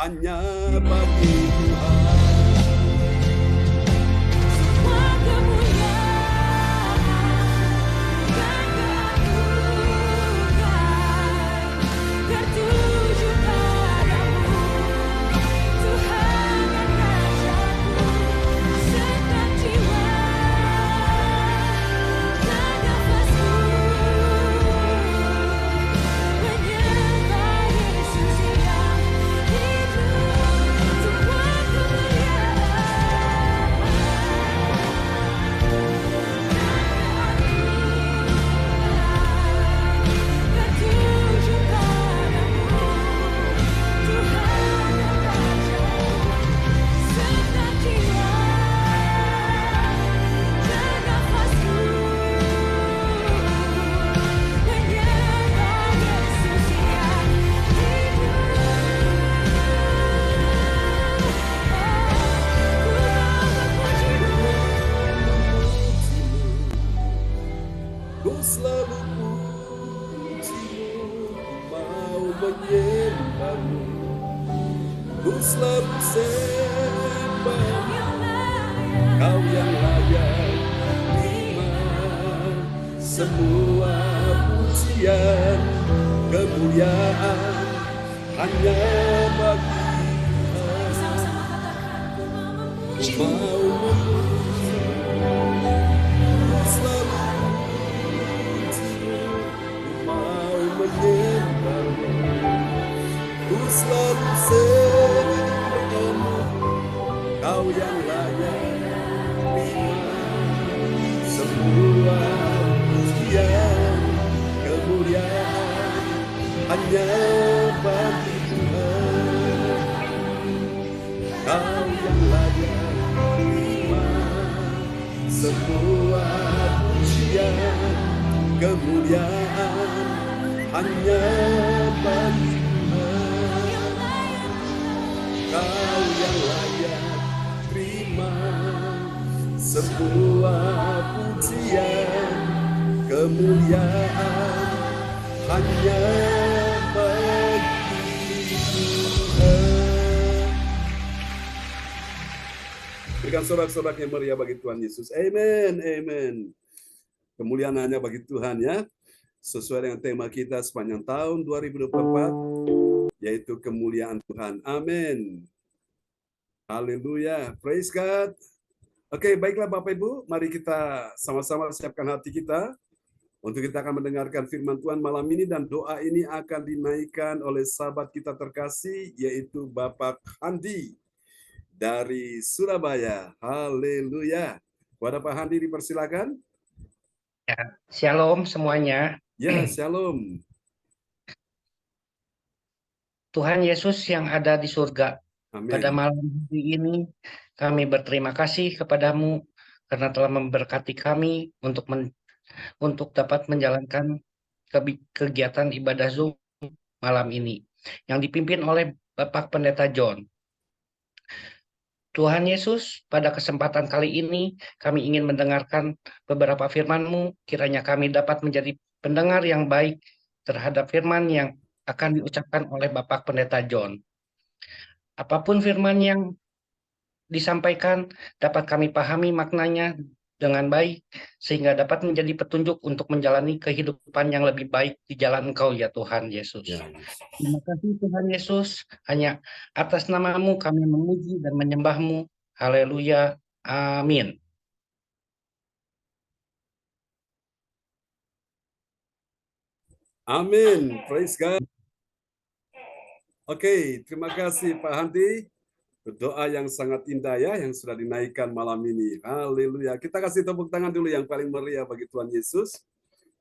hanya bagi Tuhan. Ku selalu pujimu, mau menyembahmu. Ku selalu sembah, Kau yang layak terima semua pujian, kemuliaan hanya bagi Tuhan. Mau ku selalu sembahmu, Kau yang layak terima semua pujian, kemuliaan hanya bagi Tuhan. Kau yang layak terima semua pujian, kemuliaan hanya bagi Kau yang layak terima semua pujian, kemuliaan hanya bagi Tuhan. Berikan sorak-sorak yang meriah bagi Tuhan Yesus. Amen, amen. Kemuliaan hanya bagi Tuhan ya. Sesuai dengan tema kita sepanjang tahun 2024. Yaitu kemuliaan Tuhan. Amin. Haleluya. Praise God. Oke, baiklah Bapak Ibu, mari kita sama-sama siapkan hati kita untuk kita akan mendengarkan firman Tuhan malam ini, dan doa ini akan dinaikkan oleh sahabat kita terkasih, yaitu Bapak Handi dari Surabaya. Haleluya. Kepada Pak Handi dipersilakan. Ya, shalom semuanya. Ya, shalom. Tuhan Yesus yang ada di surga, Amin. pada malam hari ini kami berterima kasih kepadamu karena telah memberkati kami untuk dapat menjalankan kegiatan ibadah Zoom malam ini yang dipimpin oleh Bapak Pendeta John. Tuhan Yesus, pada kesempatan kali ini kami ingin mendengarkan beberapa firman-Mu, kiranya kami dapat menjadi pendengar yang baik terhadap firman yang akan diucapkan oleh Bapak Pendeta John. Apapun firman yang disampaikan, dapat kami pahami maknanya dengan baik, sehingga dapat menjadi petunjuk untuk menjalani kehidupan yang lebih baik di jalan Engkau ya Tuhan Yesus. Ya. Terima kasih Tuhan Yesus, hanya atas nama-Mu kami memuji dan menyembah-Mu. Haleluya, amin. Amin. Praise God. Oke, terima kasih Pak Handi. Doa yang sangat indah ya, yang sudah dinaikkan malam ini. Haleluya. Kita kasih tepuk tangan dulu yang paling meriah bagi Tuhan Yesus.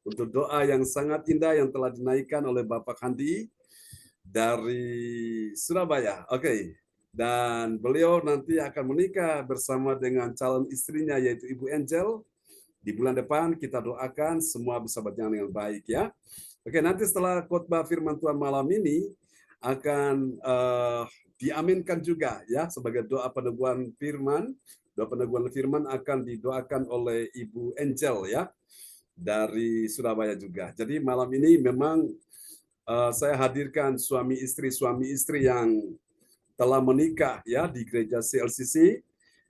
Untuk doa yang sangat indah yang telah dinaikkan oleh Bapak Handi dari Surabaya. Oke. Dan beliau nanti akan menikah bersama dengan calon istrinya, yaitu Ibu Angel. Di bulan depan kita doakan semua bisa berjalan dengan baik ya. Oke, nanti setelah khotbah firman Tuhan malam ini akan diaminkan juga ya sebagai doa peneguhan firman. Doa peneguhan firman akan didoakan oleh Ibu Angel ya dari Surabaya juga. Jadi malam ini memang saya hadirkan suami istri yang telah menikah ya di gereja CLCC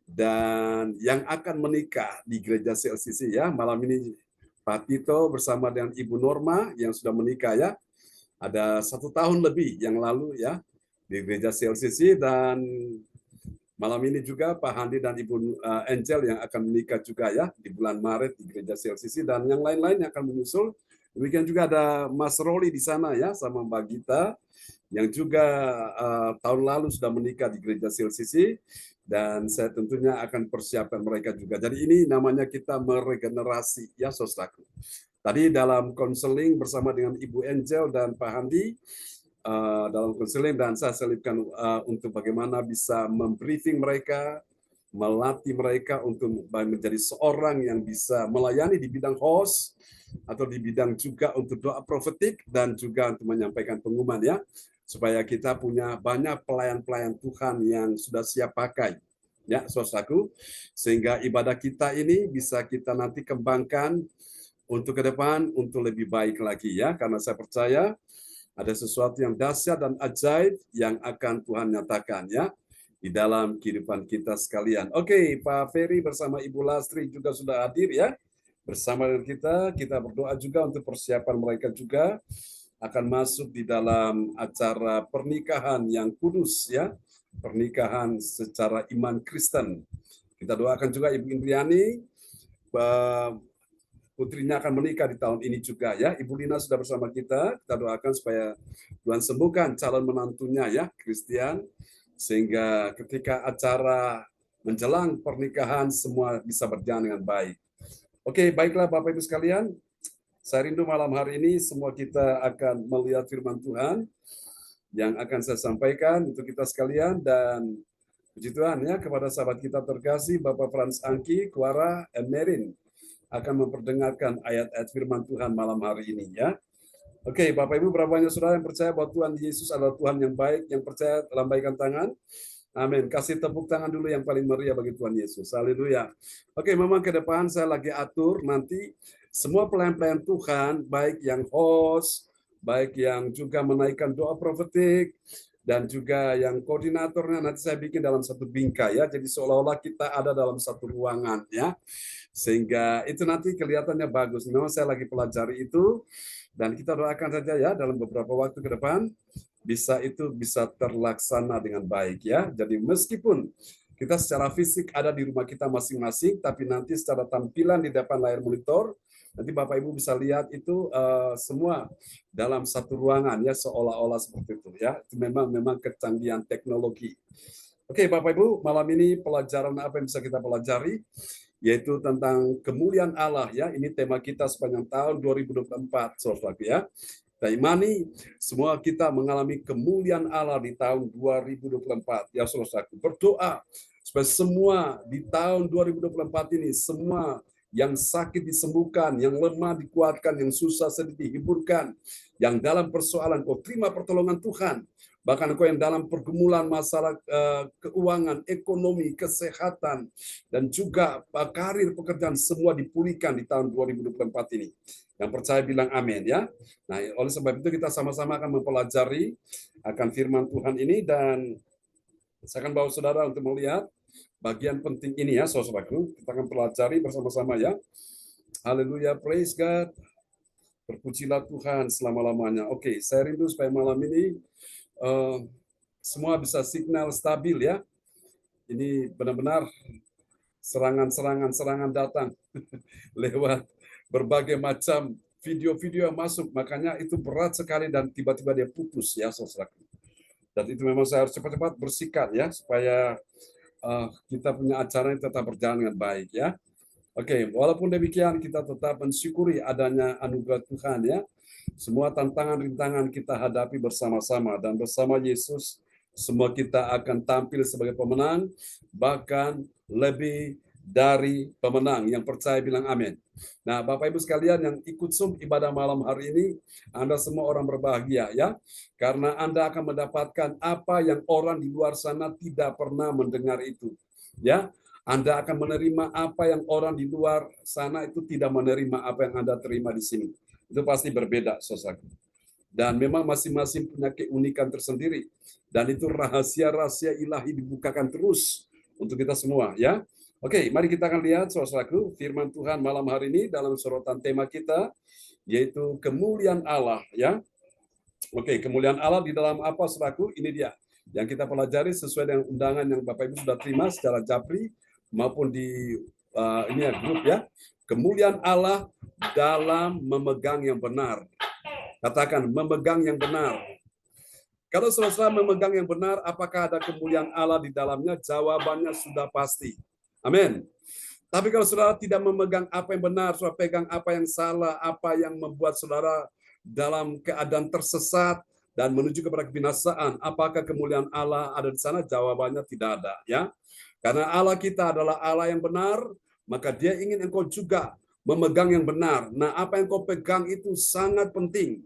dan yang akan menikah di gereja CLCC ya. Malam ini Pak Tito bersama dengan Ibu Norma yang sudah menikah ya. Ada 1 tahun lebih yang lalu ya di gereja CLCC, dan malam ini juga Pak Handi dan Ibu Angel yang akan menikah juga ya di bulan Maret di gereja CLCC, dan yang lain-lain yang akan menyusul. Demikian juga ada Mas Roli di sana ya sama Mbak Gita yang juga tahun lalu sudah menikah di gereja CLCC, dan saya tentunya akan persiapkan mereka juga. Jadi ini namanya kita meregenerasi ya saudaraku. Tadi dalam konseling bersama dengan Ibu Angel dan Pak Handi, dalam konseling, dan saya selipkan untuk bagaimana bisa membriefing mereka, melatih mereka untuk menjadi seorang yang bisa melayani di bidang host atau di bidang juga untuk doa profetik dan juga untuk menyampaikan pengumuman ya, supaya kita punya banyak pelayan-pelayan Tuhan yang sudah siap pakai ya saudaraku, sehingga ibadah kita ini bisa kita nanti kembangkan untuk ke depan untuk lebih baik lagi ya, karena saya percaya ada sesuatu yang dahsyat dan ajaib yang akan Tuhan nyatakan ya di dalam kehidupan kita sekalian. Oke, Pak Ferry bersama Ibu Lastri juga sudah hadir ya bersama dengan kita. Kita berdoa juga untuk persiapan mereka juga akan masuk di dalam acara pernikahan yang kudus ya, pernikahan secara iman Kristen. Kita doakan juga Ibu Indriani, putrinya akan menikah di tahun ini juga ya. Ibu Lina sudah bersama kita. Kita doakan supaya Tuhan sembuhkan calon menantunya ya, Christian, sehingga ketika acara menjelang pernikahan semua bisa berjalan dengan baik. Oke, baiklah Bapak Ibu sekalian. Saya rindu malam hari ini semua kita akan melihat firman Tuhan yang akan saya sampaikan untuk kita sekalian, dan puji Tuhan ya kepada sahabat kita terkasih Bapak Frans Angki, Kuara, and Merin akan memperdengarkan ayat-ayat firman Tuhan malam hari ini ya. Oke, Bapak Ibu, berapa banyak saudara yang percaya bahwa Tuhan Yesus adalah Tuhan yang baik, yang percaya lambaikan tangan. Amin. Kasih tepuk tangan dulu yang paling meriah bagi Tuhan Yesus. Haleluya. Oke, memang ke depan saya lagi atur nanti semua pelayan-pelayan Tuhan, baik yang host, baik yang juga menaikkan doa profetik, dan juga yang koordinatornya nanti saya bikin dalam satu bingkai ya. Jadi seolah-olah kita ada dalam satu ruangan ya. Sehingga itu nanti kelihatannya bagus. Memang saya lagi pelajari itu, dan kita doakan saja ya dalam beberapa waktu ke depan bisa terlaksana dengan baik ya. Jadi meskipun kita secara fisik ada di rumah kita masing-masing, tapi nanti secara tampilan di depan layar monitor, nanti Bapak Ibu bisa lihat itu semua dalam satu ruangan ya, seolah-olah seperti itu ya. Itu memang kecanggihan teknologi. Oke, Bapak Ibu, malam ini pelajaran apa yang bisa kita pelajari? Yaitu tentang kemuliaan Allah ya. Ini tema kita sepanjang tahun 2024, saudaraku ya. Kita imani semua kita mengalami kemuliaan Allah di tahun 2024 ya saudaraku. Berdoa supaya semua di tahun 2024 ini semua yang sakit disembuhkan, yang lemah dikuatkan, yang susah sedih dihiburkan, yang dalam persoalan kau terima pertolongan Tuhan. Bahkan kau yang dalam pergumulan masalah keuangan, ekonomi, kesehatan, dan juga karir pekerjaan semua dipulihkan di tahun 2024 ini. Yang percaya bilang amin ya. Nah, oleh sebab itu kita sama-sama akan mempelajari akan firman Tuhan ini, dan saya akan bawa saudara untuk melihat bagian penting ini ya, saudaraku. Kita akan pelajari bersama-sama ya. Haleluya, praise God. Berpujilah Tuhan selama-lamanya. Oke, saya rindu supaya malam ini semua bisa signal stabil ya. Ini benar-benar serangan datang lewat berbagai macam video-video yang masuk, makanya itu berat sekali dan tiba-tiba dia putus ya saudaraku. Dan itu memang saya harus cepat-cepat bersikat ya supaya kita punya acara yang tetap berjalan dengan baik ya. Oke, walaupun demikian kita tetap mensyukuri adanya anugerah Tuhan ya. Semua tantangan rintangan kita hadapi bersama-sama, dan bersama Yesus semua kita akan tampil sebagai pemenang, bahkan lebih dari pemenang. Yang percaya bilang amin. Nah, Bapak Ibu sekalian yang ikut Zoom ibadah malam hari ini, Anda semua orang berbahagia ya, karena Anda akan mendapatkan apa yang orang di luar sana tidak pernah mendengar itu. Ya, Anda akan menerima apa yang orang di luar sana itu tidak menerima apa yang Anda terima di sini. Itu pasti berbeda, saudara. Dan memang masing-masing punya keunikan tersendiri. Dan itu rahasia-rahasia ilahi dibukakan terus untuk kita semua, ya. Oke, mari kita akan lihat saudaraku firman Tuhan malam hari ini dalam sorotan tema kita, yaitu kemuliaan Allah, ya. Oke, kemuliaan Allah di dalam apa, saudaraku? Ini dia yang kita pelajari sesuai dengan undangan yang Bapak Ibu sudah terima secara japri maupun di ini ya, grup ya. Kemuliaan Allah dalam memegang yang benar. Katakan, memegang yang benar. Kalau saudara memegang yang benar, apakah ada kemuliaan Allah di dalamnya? Jawabannya sudah pasti. Amin. Tapi kalau saudara tidak memegang apa yang benar, saudara pegang apa yang salah, apa yang membuat saudara dalam keadaan tersesat dan menuju kepada kebinasaan, apakah kemuliaan Allah ada di sana? Jawabannya tidak ada, ya. Karena Allah kita adalah Allah yang benar, maka Dia ingin engkau juga memegang yang benar. Nah, apa yang kau pegang itu sangat penting.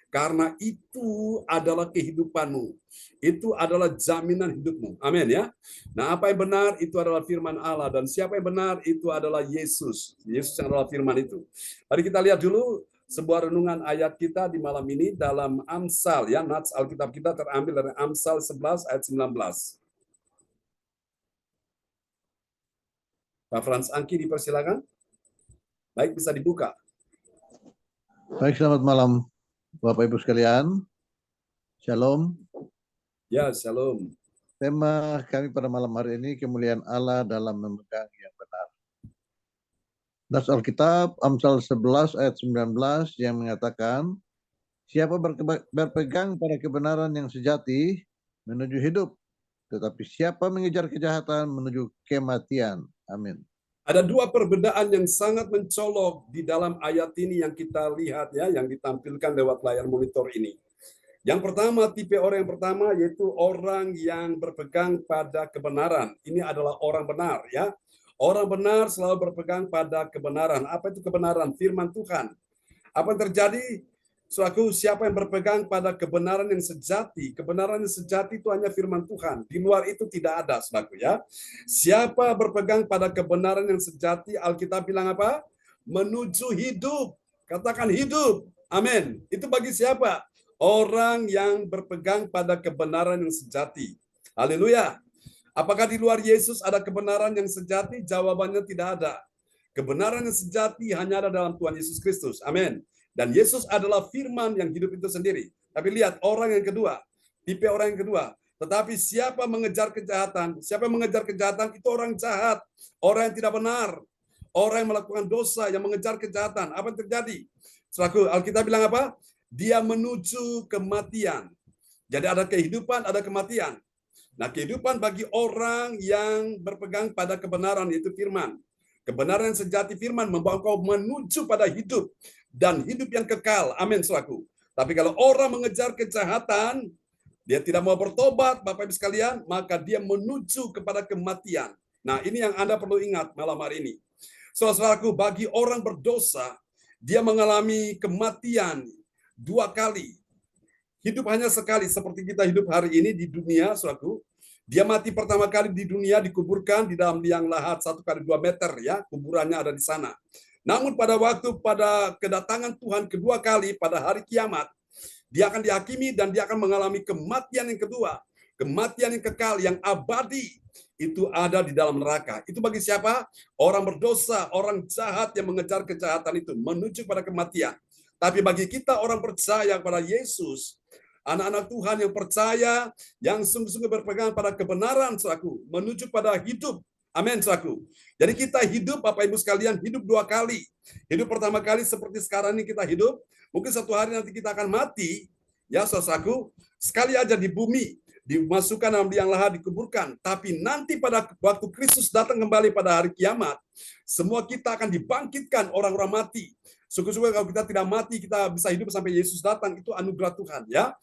Karena itu adalah kehidupanmu. Itu adalah jaminan hidupmu. Amin ya. Nah, apa yang benar itu adalah firman Allah. Dan siapa yang benar itu adalah Yesus. Yesus yang adalah firman itu. Mari kita lihat dulu sebuah renungan ayat kita di malam ini dalam Amsal. Ya, Nats Alkitab kita terambil dari Amsal 11 ayat 19. Pak Frans Angki dipersilakan. Baik, bisa dibuka. Baik, selamat malam Bapak Ibu sekalian. Shalom. Ya, shalom. Tema kami pada malam hari ini kemuliaan Allah dalam memegang yang benar. Nas Alkitab Amsal 11 ayat 19 yang mengatakan, siapa berpegang pada kebenaran yang sejati menuju hidup, tetapi siapa mengejar kejahatan menuju kematian. Amin. Ada dua perbedaan yang sangat mencolok di dalam ayat ini yang kita lihat ya, yang ditampilkan lewat layar monitor ini. Yang pertama, tipe orang yang pertama yaitu orang yang berpegang pada kebenaran. Ini adalah orang benar ya. Orang benar selalu berpegang pada kebenaran. Apa itu kebenaran? Firman Tuhan. Apa yang terjadi? Selaku siapa yang berpegang pada kebenaran yang sejati, kebenaran yang sejati itu hanya firman Tuhan. Di luar itu tidak ada, saudaraku ya. Siapa berpegang pada kebenaran yang sejati, Alkitab bilang apa? Menuju hidup. Katakan hidup. Amin. Itu bagi siapa? Orang yang berpegang pada kebenaran yang sejati. Haleluya. Apakah di luar Yesus ada kebenaran yang sejati? Jawabannya tidak ada. Kebenaran yang sejati hanya ada dalam Tuhan Yesus Kristus. Amin. Dan Yesus adalah firman yang hidup itu sendiri. Tapi lihat orang yang kedua, tipe orang yang kedua. Tetapi siapa mengejar kejahatan? Siapa yang mengejar kejahatan itu orang jahat, orang yang tidak benar, orang yang melakukan dosa, yang mengejar kejahatan. Apa yang terjadi? Selaku Alkitab bilang apa? Dia menuju kematian. Jadi ada kehidupan, ada kematian. Nah, kehidupan bagi orang yang berpegang pada kebenaran, yaitu firman. Kebenaran yang sejati firman membawa kau menuju pada hidup dan hidup yang kekal. Amin, selaku. Tapi kalau orang mengejar kejahatan, dia tidak mau bertobat, Bapak Ibu sekalian, maka dia menuju kepada kematian. Nah, ini yang Anda perlu ingat malam hari ini. Saudaraku, bagi orang berdosa, dia mengalami kematian 2 kali. Hidup hanya sekali, seperti kita hidup hari ini di dunia, saudaraku. Dia mati pertama kali di dunia, dikuburkan di dalam liang lahat 1 kali 2 meter, ya, kuburannya ada di sana. Namun pada kedatangan Tuhan kedua kali pada hari kiamat, dia akan dihakimi dan dia akan mengalami kematian yang kedua, kematian yang kekal, yang abadi. Itu ada di dalam neraka. Itu bagi siapa? Orang berdosa, orang jahat yang mengejar kejahatan itu menuju pada kematian. Tapi bagi kita orang percaya kepada Yesus, anak-anak Tuhan yang percaya, yang sungguh-sungguh berpegang pada kebenaran, saudaraku, menuju pada hidup. Amin, saudaraku. Jadi kita hidup, Bapak Ibu sekalian, hidup 2 kali. Hidup pertama kali seperti sekarang ini kita hidup. Mungkin satu hari nanti kita akan mati, ya saudaraku, sekali aja di bumi, dimasukkan dalam liang lahat, dikuburkan. Tapi nanti pada waktu Kristus datang kembali pada hari kiamat, semua kita akan dibangkitkan orang-orang mati. Syukur-syukur kalau kita tidak mati, kita bisa hidup sampai Yesus datang, itu anugerah Tuhan, ya.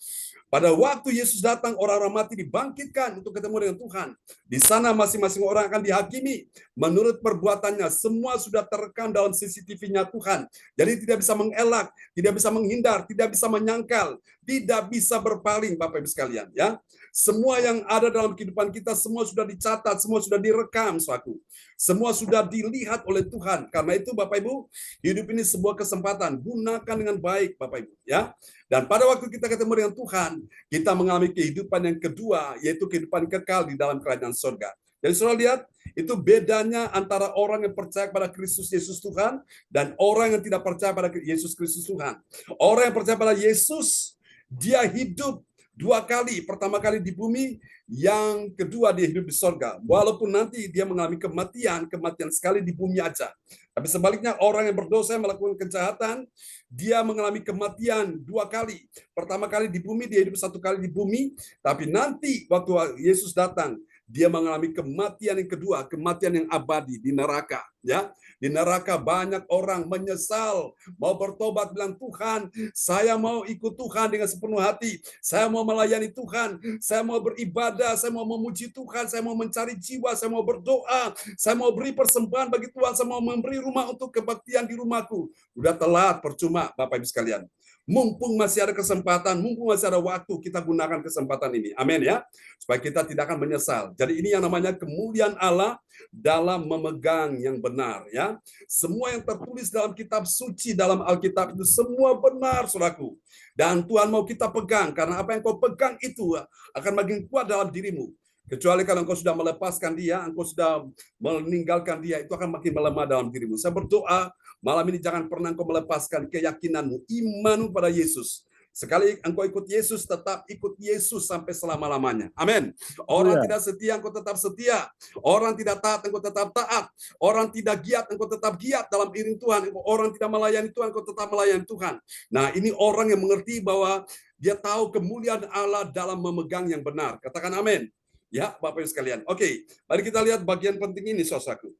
Pada waktu Yesus datang, orang-orang mati dibangkitkan untuk ketemu dengan Tuhan. Di sana masing-masing orang akan dihakimi menurut perbuatannya. Semua sudah terekam dalam CCTV-nya Tuhan. Jadi tidak bisa mengelak, tidak bisa menghindar, tidak bisa menyangkal, tidak bisa berpaling, Bapak Ibu sekalian, ya. Semua yang ada dalam kehidupan kita, semua sudah dicatat, semua sudah direkam, saudaraku. Semua sudah dilihat oleh Tuhan. Karena itu Bapak Ibu, hidup ini sebuah kesempatan. Gunakan dengan baik Bapak Ibu, ya. Dan pada waktu kita ketemu dengan Tuhan, kita mengalami kehidupan yang kedua, yaitu kehidupan kekal di dalam kerajaan surga. Jadi saudara lihat, itu bedanya antara orang yang percaya pada Kristus Yesus Tuhan dan orang yang tidak percaya pada Yesus Kristus Tuhan. Orang yang percaya pada Yesus, dia hidup dua kali. Pertama kali di bumi, yang kedua dia hidup di surga. Walaupun nanti dia mengalami kematian sekali di bumi aja. Tapi sebaliknya orang yang berdosa yang melakukan kejahatan, dia mengalami kematian dua kali. Pertama kali di bumi, dia hidup satu kali di bumi. Tapi nanti waktu Yesus datang, dia mengalami kematian yang kedua, kematian yang abadi di neraka, ya. Di neraka banyak orang menyesal, mau bertobat, bilang, Tuhan, saya mau ikut Tuhan dengan sepenuh hati, saya mau melayani Tuhan, saya mau beribadah, saya mau memuji Tuhan, saya mau mencari jiwa, saya mau berdoa, saya mau beri persembahan bagi Tuhan, saya mau memberi rumah untuk kebaktian di rumahku. Udah telat, percuma Bapak Ibu sekalian. Mumpung masih ada kesempatan, mumpung masih ada waktu, kita gunakan kesempatan ini. Amin ya. Supaya kita tidak akan menyesal. Jadi ini yang namanya kemuliaan Allah dalam memegang yang benar ya. Semua yang tertulis dalam kitab suci, dalam Alkitab itu semua benar, saudaraku. Dan Tuhan mau kita pegang, karena apa yang kau pegang itu akan makin kuat dalam dirimu. Kecuali kalau engkau sudah melepaskan dia, engkau sudah meninggalkan dia, itu akan makin melemah dalam dirimu. Saya berdoa, malam ini jangan pernah engkau melepaskan keyakinanmu, imanmu pada Yesus. Sekali engkau ikut Yesus, tetap ikut Yesus sampai selama-lamanya. Amin. Orang tidak setia, engkau tetap setia. Orang tidak taat, engkau tetap taat. Orang tidak giat, engkau tetap giat dalam iring Tuhan. Orang tidak melayani Tuhan, engkau tetap melayani Tuhan. Nah, ini orang yang mengerti bahwa dia tahu kemuliaan Allah dalam memegang yang benar. Katakan amin. Ya, Bapak Ibu sekalian. Oke, mari kita lihat bagian penting ini, saudaraku.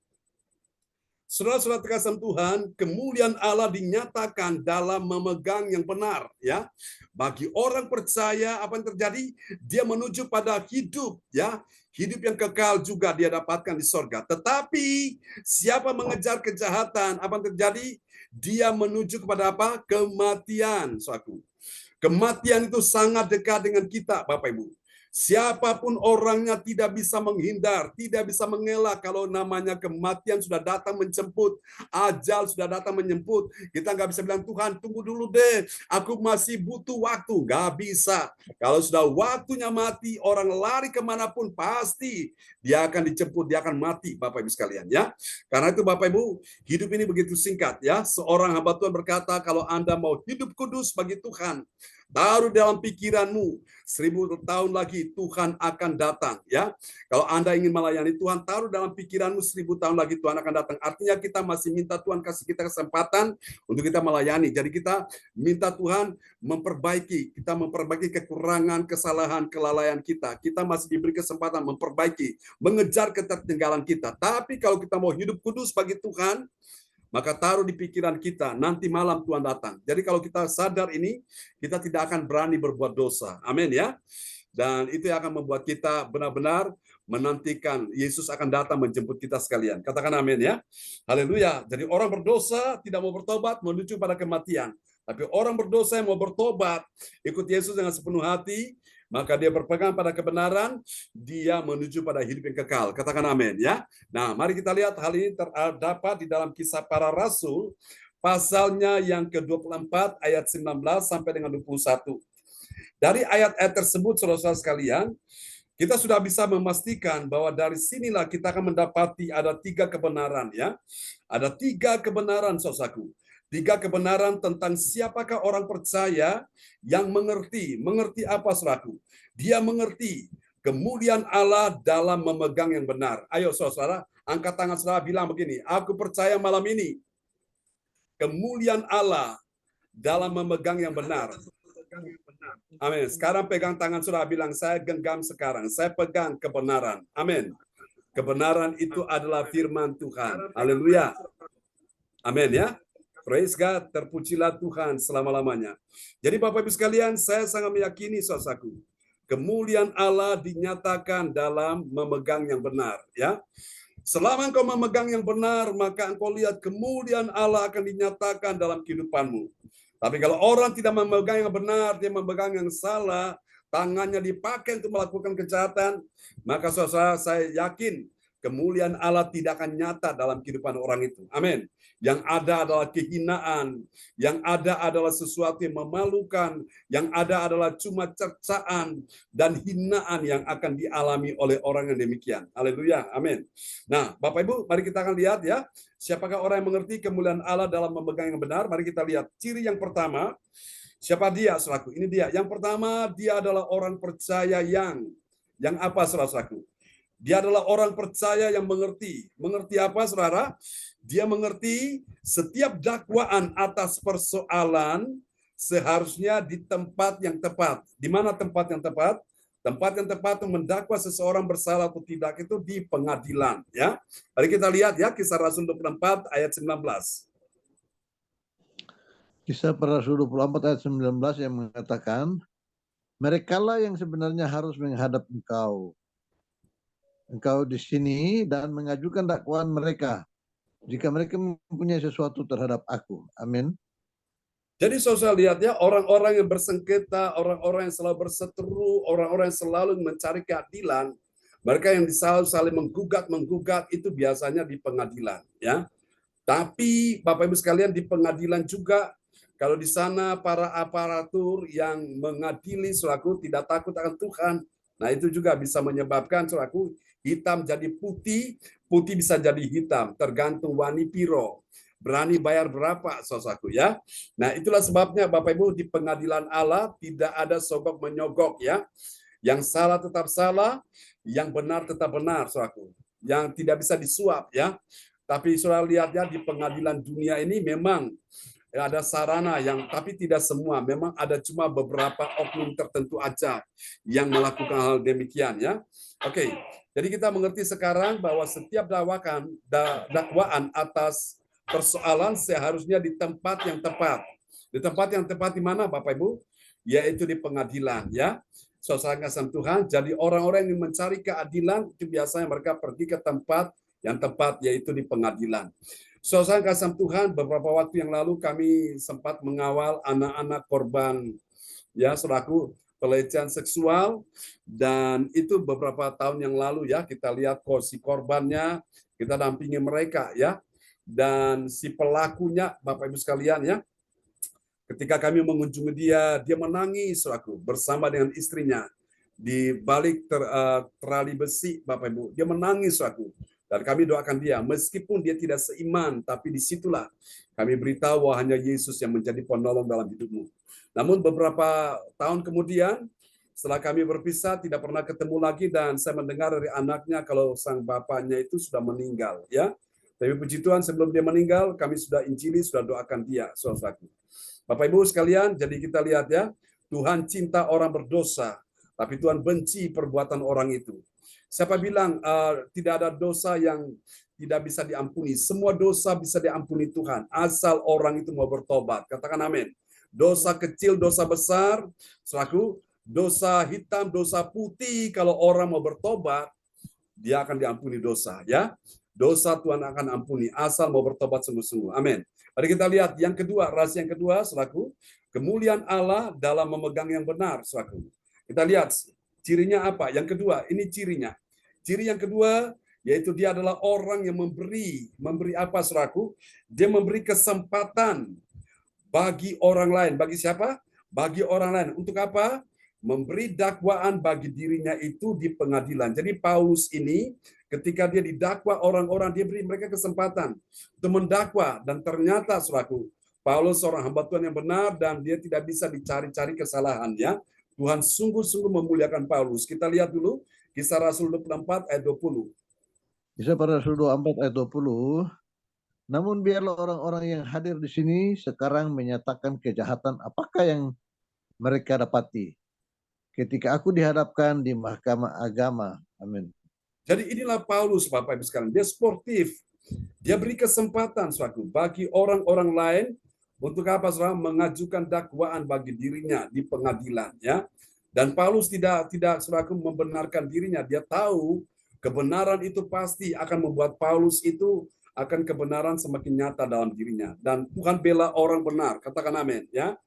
Saudara-saudara terkasih Tuhan, kemuliaan Allah dinyatakan dalam memegang yang benar, ya. Bagi orang percaya, apa yang terjadi? Dia menuju pada hidup, ya. Hidup yang kekal juga dia dapatkan di sorga. Tetapi siapa mengejar kejahatan, apa yang terjadi? Dia menuju kepada apa? Kematian, saudaraku. Kematian itu sangat dekat dengan kita, Bapak Ibu. Siapapun orangnya tidak bisa menghindar, tidak bisa mengelak kalau namanya kematian sudah datang menjemput, ajal sudah datang menjemput. Kita nggak bisa bilang, Tuhan tunggu dulu deh, aku masih butuh waktu. Nggak bisa. Kalau sudah waktunya mati, orang lari kemanapun pasti dia akan dijemput, dia akan mati, Bapak Ibu sekalian ya. Karena itu Bapak Ibu, hidup ini begitu singkat ya. Seorang hamba Tuhan berkata, kalau Anda mau hidup kudus bagi Tuhan, taruh dalam pikiranmu 1000 tahun lagi Tuhan akan datang ya. Kalau Anda ingin melayani Tuhan, taruh dalam pikiranmu 1000 tahun lagi Tuhan akan datang. Artinya kita masih minta Tuhan kasih kita kesempatan untuk kita melayani. Jadi kita minta Tuhan memperbaiki, kita memperbaiki kekurangan, kesalahan, kelalaian kita. Kita masih diberi kesempatan memperbaiki, mengejar ketertinggalan kita. Tapi kalau kita mau hidup kudus bagi Tuhan, maka taruh di pikiran kita, nanti malam Tuhan datang. Jadi kalau kita sadar ini, kita tidak akan berani berbuat dosa. Amin ya. Dan itu yang akan membuat kita benar-benar menantikan Yesus akan datang menjemput kita sekalian. Katakan amin ya. Haleluya. Jadi orang berdosa tidak mau bertobat menuju pada kematian. Tapi orang berdosa yang mau bertobat, ikut Yesus dengan sepenuh hati, maka dia berpegang pada kebenaran, dia menuju pada hidup yang kekal. Katakan amin ya. Nah, mari kita lihat hal ini terdapat di dalam Kisah Para Rasul, pasalnya yang ke-24 ayat 19 sampai dengan 21. Dari ayat-ayat tersebut, saudara-saudara sekalian, kita sudah bisa memastikan bahwa dari sinilah kita akan mendapati ada 3 kebenaran ya. Ada 3 kebenaran, saudaraku. 3 kebenaran tentang siapakah orang percaya yang mengerti. Mengerti apa, saudaraku? Dia mengerti kemuliaan Allah dalam memegang yang benar. Ayo, saudara, angkat tangan saudara, bilang begini, aku percaya malam ini kemuliaan Allah dalam memegang yang benar. Amin. Sekarang pegang tangan saudara, bilang, saya genggam sekarang. Saya pegang kebenaran. Amin. Kebenaran itu adalah firman Tuhan. Haleluya. Amin ya. Praise God, terpujilah Tuhan selama-lamanya. Jadi Bapak Ibu sekalian, saya sangat meyakini saudaraku, kemuliaan Allah dinyatakan dalam memegang yang benar. Ya, selama engkau memegang yang benar, maka engkau lihat kemuliaan Allah akan dinyatakan dalam kehidupanmu. Tapi kalau orang tidak memegang yang benar, dia memegang yang salah, tangannya dipakai untuk melakukan kejahatan, maka saudara, saya yakin kemuliaan Allah tidak akan nyata dalam kehidupan orang itu. Amin. Yang ada adalah kehinaan, yang ada adalah sesuatu yang memalukan, yang ada adalah cuma cercaan dan hinaan yang akan dialami oleh orang yang demikian. Haleluya. Amin. Nah, Bapak Ibu, mari kita akan lihat ya, siapakah orang yang mengerti kemuliaan Allah dalam memegang yang benar. Mari kita lihat ciri yang pertama. Siapa dia, saudaraku? Ini dia. Yang pertama, dia adalah orang percaya yang apa, saudaraku? Dia adalah orang percaya yang mengerti. Mengerti apa, saudara? Dia mengerti setiap dakwaan atas persoalan seharusnya di tempat yang tepat. Di mana tempat yang tepat? Tempat yang tepat untuk mendakwa seseorang bersalah atau tidak itu di pengadilan. Ya, mari kita lihat ya, Kisah Rasul 24 ayat 19. Kisah para Rasul 24 ayat 19 yang mengatakan, merekalah yang sebenarnya harus menghadap engkau. Engkau di sini dan mengajukan dakwaan mereka jika mereka mempunyai sesuatu terhadap aku. Amin. Jadi saudara lihat ya, orang-orang yang bersengketa, orang-orang yang selalu berseteru, orang-orang yang selalu mencari keadilan, mereka yang selalu saling menggugat itu biasanya di pengadilan, ya. Tapi Bapak Ibu sekalian, di pengadilan juga, kalau di sana para aparatur yang mengadili selaku tidak takut akan Tuhan, nah itu juga bisa menyebabkan selaku hitam jadi putih, putih bisa jadi hitam, tergantung wani piro. Berani bayar berapa, saudaraku ya. Nah, itulah sebabnya Bapak Ibu, di pengadilan Allah tidak ada sogok menyogok ya. Yang salah tetap salah, yang benar tetap benar, saudaraku. Yang tidak bisa disuap ya. Tapi saudara lihat ya, di pengadilan dunia ini memang ada sarana yang, tapi tidak semua. Memang ada cuma beberapa oknum tertentu aja yang melakukan hal demikian ya. Oke, jadi kita mengerti sekarang bahwa setiap dakwaan atas persoalan seharusnya di tempat yang tepat. Di tempat yang tepat di mana, Bapak Ibu? Yaitu di pengadilan ya. Saudara kasih Tuhan, jadi orang-orang yang mencari keadilan itu biasanya mereka pergi ke tempat yang tepat, yaitu di pengadilan. Saudara kasih Tuhan, beberapa waktu yang lalu kami sempat mengawal anak-anak korban ya, selaku pelecehan seksual, dan itu beberapa tahun yang lalu ya, kita lihat si korbannya, kita dampingi mereka ya, dan si pelakunya, Bapak Ibu sekalian ya, ketika kami mengunjungi dia menangis selaku bersama dengan istrinya di balik terali besi, Bapak Ibu, dia menangis selaku. Dan kami doakan dia, meskipun dia tidak seiman, tapi disitulah kami beritahu bahwa hanya Yesus yang menjadi penolong dalam hidupmu. Namun beberapa tahun kemudian, setelah kami berpisah, tidak pernah ketemu lagi, dan saya mendengar dari anaknya kalau sang bapaknya itu sudah meninggal. Ya, tapi puji Tuhan, sebelum dia meninggal, kami sudah injili, sudah doakan dia, saudaraku. Bapak Ibu sekalian, jadi kita lihat ya, Tuhan cinta orang berdosa, tapi Tuhan benci perbuatan orang itu. Siapa bilang tidak ada dosa yang tidak bisa diampuni? Semua dosa bisa diampuni Tuhan, asal orang itu mau bertobat. Katakan amin. Dosa kecil, dosa besar, selaku dosa hitam, dosa putih, kalau orang mau bertobat, dia akan diampuni dosa. Ya, dosa Tuhan akan ampuni, asal mau bertobat sungguh-sungguh. Amin. Mari kita lihat yang kedua, rahasia yang kedua, selaku kemuliaan Allah dalam memegang yang benar, selaku. Kita lihat cirinya apa? Yang kedua, ini cirinya. Ciri yang kedua, yaitu dia adalah orang yang memberi apa, saudaraku? Dia memberi kesempatan bagi orang lain. Bagi siapa? Bagi orang lain. Untuk apa? Memberi dakwaan bagi dirinya itu di pengadilan. Jadi Paulus ini, ketika dia didakwa orang-orang, dia beri mereka kesempatan untuk mendakwa. Dan ternyata, saudaraku, Paulus seorang hamba Tuhan yang benar, dan dia tidak bisa dicari-cari kesalahannya. Tuhan sungguh-sungguh memuliakan Paulus. Kita lihat dulu Kisah Rasul 24 ayat 20. Kisah para Rasul 24 ayat 20. Namun biarlah orang-orang yang hadir di sini sekarang menyatakan kejahatan apakah yang mereka dapati ketika aku dihadapkan di mahkamah agama. Amin. Jadi inilah Paulus, Bapak Ibu sekalian. Dia sportif. Dia beri kesempatan suatu bagi orang-orang lain untuk apa, saudara? Mengajukan dakwaan bagi dirinya di pengadilan, ya. Dan Paulus tidak selaku membenarkan dirinya. Dia tahu kebenaran itu pasti akan membuat Paulus itu akan kebenaran semakin nyata dalam dirinya. Dan Tuhan bela orang benar. Katakan amin, ya.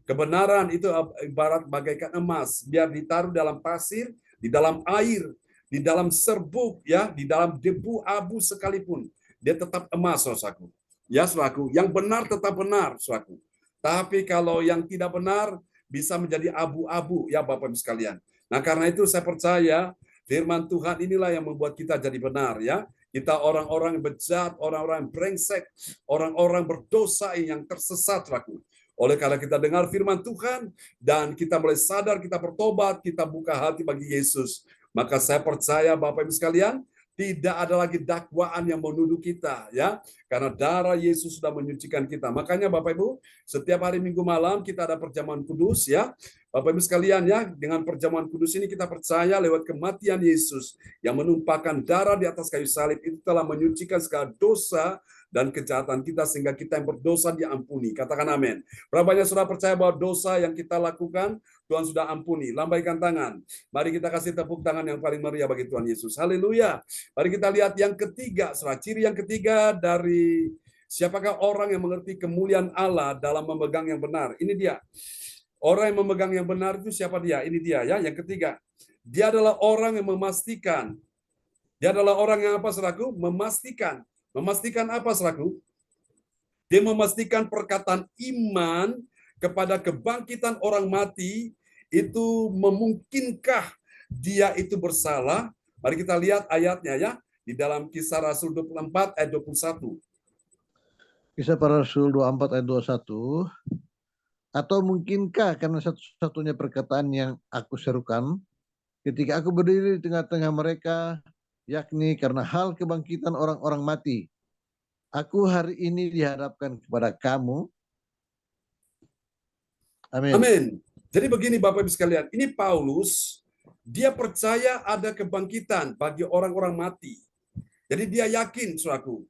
Kebenaran itu ibarat bagaikan emas, biar ditaruh dalam pasir, di dalam air, di dalam serbuk, ya, di dalam debu abu sekalipun, dia tetap emas, saudaraku. Ya, saudaraku, yang benar tetap benar, saudaraku. Tapi kalau yang tidak benar bisa menjadi abu-abu, ya Bapak Ibu sekalian. Nah, karena itu saya percaya firman Tuhan inilah yang membuat kita jadi benar, ya. Kita orang-orang yang bejat, orang-orang yang brengsek, orang-orang berdosa yang tersesat, saudaraku. Oleh karena kita dengar firman Tuhan dan kita mulai sadar, kita bertobat, kita buka hati bagi Yesus, maka saya percaya Bapak Ibu sekalian, tidak ada lagi dakwaan yang menuduh kita, ya, karena darah Yesus sudah menyucikan kita. Makanya Bapak Ibu, setiap hari Minggu malam kita ada perjamuan kudus, ya. Bapak Ibu sekalian, ya, dengan perjamuan kudus ini kita percaya lewat kematian Yesus yang menumpahkan darah di atas kayu salib itu telah menyucikan segala dosa dan kejahatan kita sehingga kita yang berdosa diampuni. Katakan amin. Berapa banyak sudah percaya bahwa dosa yang kita lakukan Tuhan sudah ampuni? Lambaikan tangan. Mari kita kasih tepuk tangan yang paling meriah bagi Tuhan Yesus. Haleluya. Mari kita lihat yang ketiga, ciri yang ketiga dari siapakah orang yang mengerti kemuliaan Allah dalam memegang yang benar. Ini dia. Orang yang memegang yang benar itu siapa dia? Ini dia, ya. Yang ketiga, dia adalah orang yang memastikan. Dia adalah orang yang apa, saudaraku? Memastikan. Memastikan apa, saudaraku? Dia memastikan perkataan iman kepada kebangkitan orang mati itu memungkinkah dia itu bersalah. Mari kita lihat ayatnya, ya, di dalam Kisah Rasul 24 ayat 21. Kisah para Rasul 24 ayat 21. Atau mungkinkah karena satu-satunya perkataan yang aku serukan ketika aku berdiri di tengah-tengah mereka, yakni karena hal kebangkitan orang-orang mati, aku hari ini dihadapkan kepada kamu. Amin. Amin. Jadi begini Bapak Ibu sekalian, ini Paulus, dia percaya ada kebangkitan bagi orang-orang mati. Jadi dia yakin, saudaraku,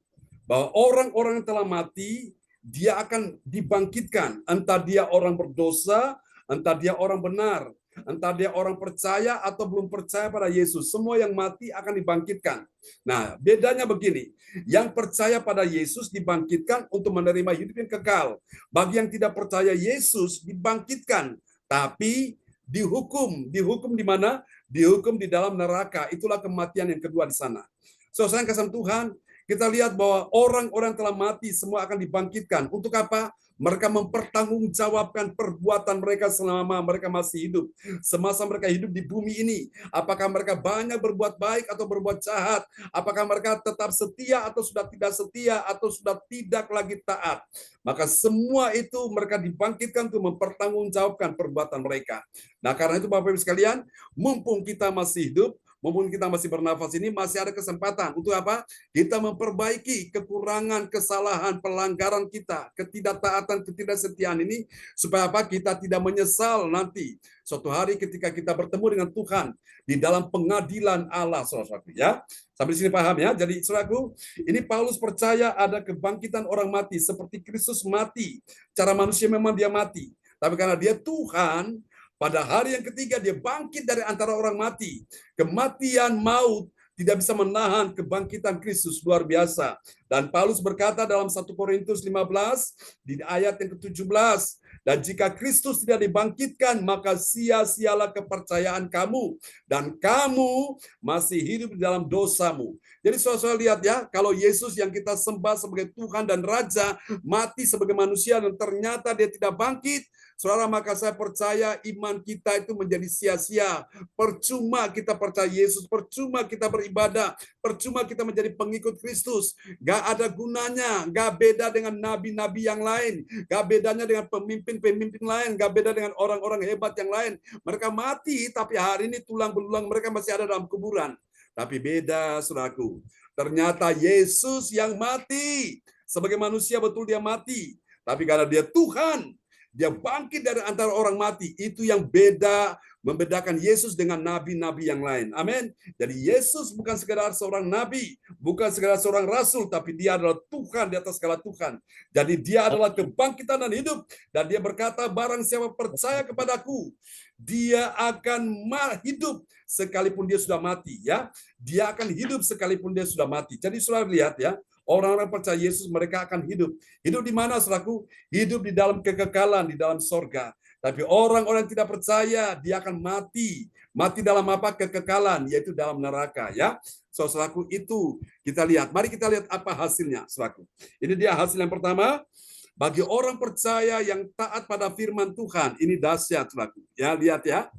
bahwa orang-orang yang telah mati, dia akan dibangkitkan. Entah dia orang berdosa, entah dia orang benar, entah dia orang percaya atau belum percaya pada Yesus. Semua yang mati akan dibangkitkan. Nah, bedanya begini. Yang percaya pada Yesus dibangkitkan untuk menerima hidup yang kekal. Bagi yang tidak percaya Yesus dibangkitkan, tapi dihukum. Dihukum di mana? Dihukum di dalam neraka. Itulah kematian yang kedua di sana. Saudara kasih Tuhan, kita lihat bahwa orang-orang telah mati semua akan dibangkitkan. Untuk apa? Mereka mempertanggungjawabkan perbuatan mereka selama mereka masih hidup. Semasa mereka hidup di bumi ini. Apakah mereka banyak berbuat baik atau berbuat jahat? Apakah mereka tetap setia atau sudah tidak setia atau sudah tidak lagi taat? Maka semua itu mereka dibangkitkan untuk mempertanggungjawabkan perbuatan mereka. Nah, karena itu Bapak Ibu sekalian, mumpung kita masih hidup, mumpung kita masih bernafas ini, masih ada kesempatan untuk apa? Kita memperbaiki kekurangan, kesalahan, pelanggaran kita, ketidaktaatan, ketidaksetiaan ini, supaya apa? Kita tidak menyesal nanti suatu hari ketika kita bertemu dengan Tuhan di dalam pengadilan Allah, saudara-saudara, ya. Sampai sini paham, ya? Jadi, saudaraku, ini Paulus percaya ada kebangkitan orang mati seperti Kristus mati. Cara manusia memang dia mati, tapi karena dia Tuhan, pada hari yang ketiga dia bangkit dari antara orang mati. Kematian maut tidak bisa menahan kebangkitan Kristus, luar biasa. Dan Paulus berkata dalam 1 Korintus 15 di ayat yang ke-17, dan jika Kristus tidak dibangkitkan, maka sia-sialah kepercayaan kamu, dan kamu masih hidup di dalam dosamu. Jadi saudara lihat, ya, kalau Yesus yang kita sembah sebagai Tuhan dan Raja mati sebagai manusia dan ternyata dia tidak bangkit, saudara, maka saya percaya iman kita itu menjadi sia-sia. Percuma kita percaya Yesus, percuma kita beribadah, percuma kita menjadi pengikut Kristus. Gak ada gunanya, gak beda dengan nabi-nabi yang lain, gak bedanya dengan pemimpin-pemimpin lain, gak beda dengan orang-orang hebat yang lain. Mereka mati, tapi hari ini tulang belulang mereka masih ada dalam kuburan. Tapi beda, saudaraku. Ternyata Yesus yang mati. Sebagai manusia betul dia mati. Tapi karena dia Tuhan, dia bangkit dari antara orang mati. Itu yang beda, membedakan Yesus dengan nabi-nabi yang lain. Amin. Jadi Yesus bukan sekedar seorang nabi, bukan sekedar seorang rasul, tapi dia adalah Tuhan di atas segala Tuhan. Jadi dia adalah kebangkitan dan hidup. Dan dia berkata, barang siapa percaya kepadaku, dia akan hidup sekalipun dia sudah mati, ya. Dia akan hidup sekalipun dia sudah mati. Jadi saudara lihat, ya, Orang-orang percaya Yesus mereka akan hidup. Hidup di mana, saudaraku? Hidup di dalam kekekalan, di dalam sorga. Tapi orang-orang yang tidak percaya, dia akan mati. Mati dalam apa? Kekekalan, yaitu dalam neraka. Ya, saudaraku, itu kita lihat. Mari kita lihat apa hasilnya, saudaraku. Ini dia hasil yang pertama. Bagi orang percaya yang taat pada firman Tuhan, ini dahsyat, saudaraku. Ya, lihat ya.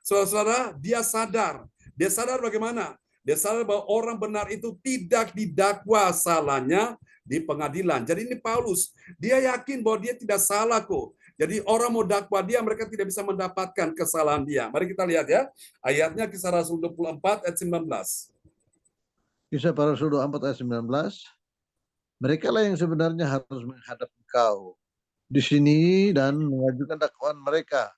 Saudara-saudara, dia sadar. Dia sadar bagaimana? Dia sadar bahwa orang benar itu tidak didakwa salahnya di pengadilan. Jadi ini Paulus, dia yakin bahwa dia tidak salah kok. Jadi orang mau dakwa dia, mereka tidak bisa mendapatkan kesalahan dia. Mari kita lihat ya, ayatnya Kisah Rasul 24 ayat 19. Kisah para Rasul 24 ayat 19. Mereka lah yang sebenarnya harus menghadap engkau di sini dan mengajukan dakwaan mereka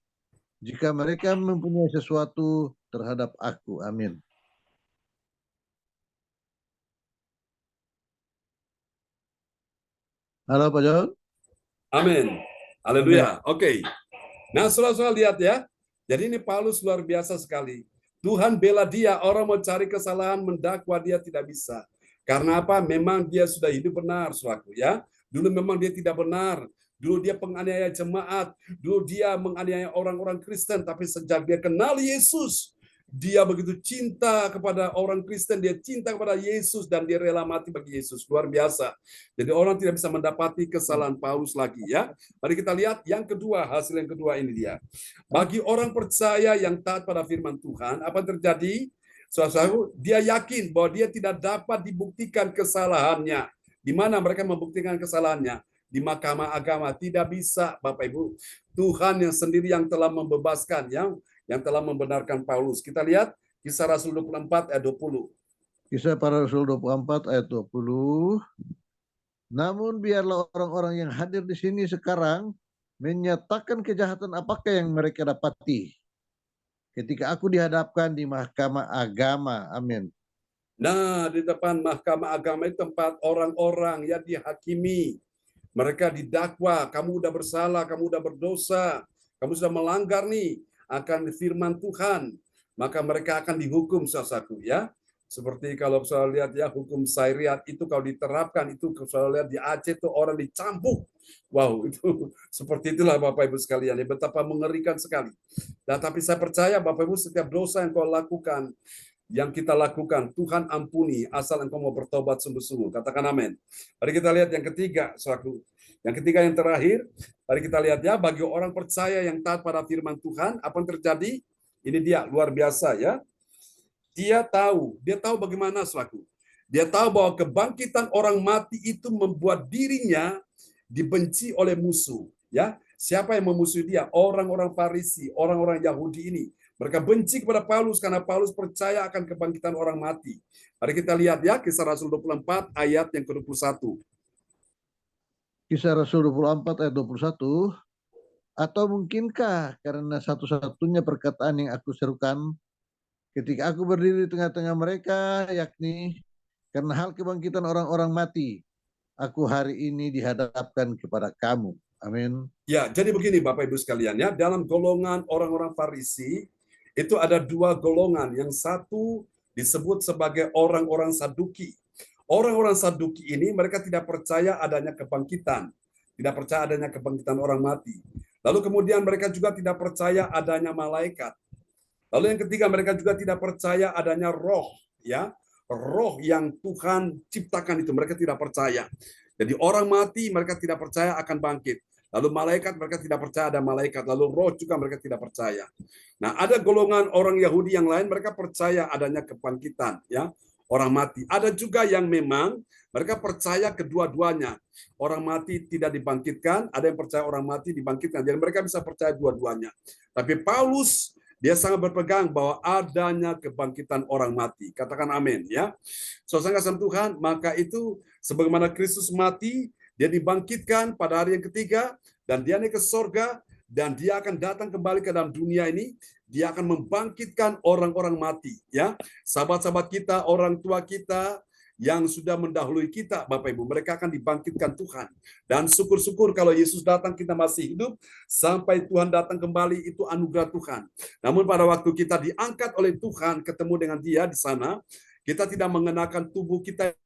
jika mereka mempunyai sesuatu terhadap aku. Amin. Halo Pak John. Amin. Haleluya. Oke. Nah, saudara-saudara lihat ya. Jadi ini Paulus luar biasa sekali. Tuhan bela dia, orang mau cari kesalahan, mendakwa dia tidak bisa. Karena apa? Memang dia sudah hidup benar, saudaraku ya. Dulu memang dia tidak benar. Dulu dia penganiaya jemaat. Dulu dia menganiaya orang-orang Kristen. Tapi sejak dia kenal Yesus, dia begitu cinta kepada orang Kristen, dia cinta kepada Yesus, dan dia rela mati bagi Yesus. Luar biasa. Jadi orang tidak bisa mendapati kesalahan Paulus lagi ya. Mari kita lihat yang kedua, hasil yang kedua ini dia. Bagi orang percaya yang taat pada firman Tuhan, apa yang terjadi? Saudara-saudara, dia yakin bahwa dia tidak dapat dibuktikan kesalahannya. Di mana mereka membuktikan kesalahannya? Di mahkamah agama. Tidak bisa, Bapak Ibu. Tuhan yang sendiri yang telah membebaskan, yang telah membenarkan Paulus. Kita lihat Kisah Rasul 24 ayat 20. Kisah para Rasul 24 ayat 20. Namun biarlah orang-orang yang hadir di sini sekarang menyatakan kejahatan apakah yang mereka dapati ketika aku dihadapkan di mahkamah agama. Amin. Nah, di depan mahkamah agama itu tempat orang-orang yang dihakimi. Mereka didakwa, kamu udah bersalah, kamu udah berdosa, kamu sudah melanggar nih akan firman Tuhan. Maka mereka akan dihukum saudaraku ya. Seperti kalau saya lihat ya, hukum syariat itu kalau diterapkan, itu kalau saya lihat di Aceh itu orang dicambuk. Wow, itu seperti itulah Bapak Ibu sekalian. Ya, betapa mengerikan sekali. Nah, tapi saya percaya Bapak Ibu, setiap dosa yang kau lakukan, yang kita lakukan, Tuhan ampuni asal engkau mau bertobat sungguh-sungguh. Katakan amin. Mari kita lihat yang ketiga, saudaraku. Yang ketiga yang terakhir, mari kita lihat ya, bagi orang percaya yang taat pada firman Tuhan, apa yang terjadi? Ini dia, luar biasa ya. Dia tahu bagaimana, saudaraku. Dia tahu bahwa kebangkitan orang mati itu membuat dirinya dibenci oleh musuh. Ya, siapa yang memusuhi dia? Orang-orang Farisi, orang-orang Yahudi ini. Mereka benci kepada Paulus karena Paulus percaya akan kebangkitan orang mati. Mari kita lihat ya, Kisah Rasul 24 ayat yang ke-21. Kisah Rasul 24 ayat 21. Atau mungkinkah karena satu-satunya perkataan yang aku serukan ketika aku berdiri di tengah-tengah mereka, yakni karena hal kebangkitan orang-orang mati, aku hari ini dihadapkan kepada kamu. Amin. Ya, jadi begini Bapak Ibu sekalian ya, dalam golongan orang-orang Farisi, itu ada dua golongan. Yang satu disebut sebagai orang-orang Saduki. Orang-orang Saduki ini mereka tidak percaya adanya kebangkitan. Tidak percaya adanya kebangkitan orang mati. Lalu kemudian mereka juga tidak percaya adanya malaikat. Lalu yang ketiga, mereka juga tidak percaya adanya roh. Ya, roh yang Tuhan ciptakan itu mereka tidak percaya. Jadi orang mati mereka tidak percaya akan bangkit. Lalu malaikat mereka tidak percaya ada malaikat. Lalu roh juga mereka tidak percaya. Nah, ada golongan orang Yahudi yang lain mereka percaya adanya kebangkitan, ya, orang mati. Ada juga yang memang mereka percaya kedua-duanya. Orang mati tidak dibangkitkan, ada yang percaya orang mati dibangkitkan. Jadi mereka bisa percaya dua-duanya. Tapi Paulus dia sangat berpegang bahwa adanya kebangkitan orang mati. Katakan amin ya. Saudara kasih Tuhan, maka itu sebagaimana Kristus mati, dia dibangkitkan pada hari yang ketiga, dan dia naik ke sorga, dan dia akan datang kembali ke dalam dunia ini. Dia akan membangkitkan orang-orang mati. Ya, sahabat-sahabat kita, orang tua kita yang sudah mendahului kita, Bapak Ibu, mereka akan dibangkitkan Tuhan. Dan syukur-syukur kalau Yesus datang kita masih hidup, sampai Tuhan datang kembali itu anugerah Tuhan. Namun pada waktu kita diangkat oleh Tuhan, ketemu dengan Dia di sana, kita tidak mengenakan tubuh kita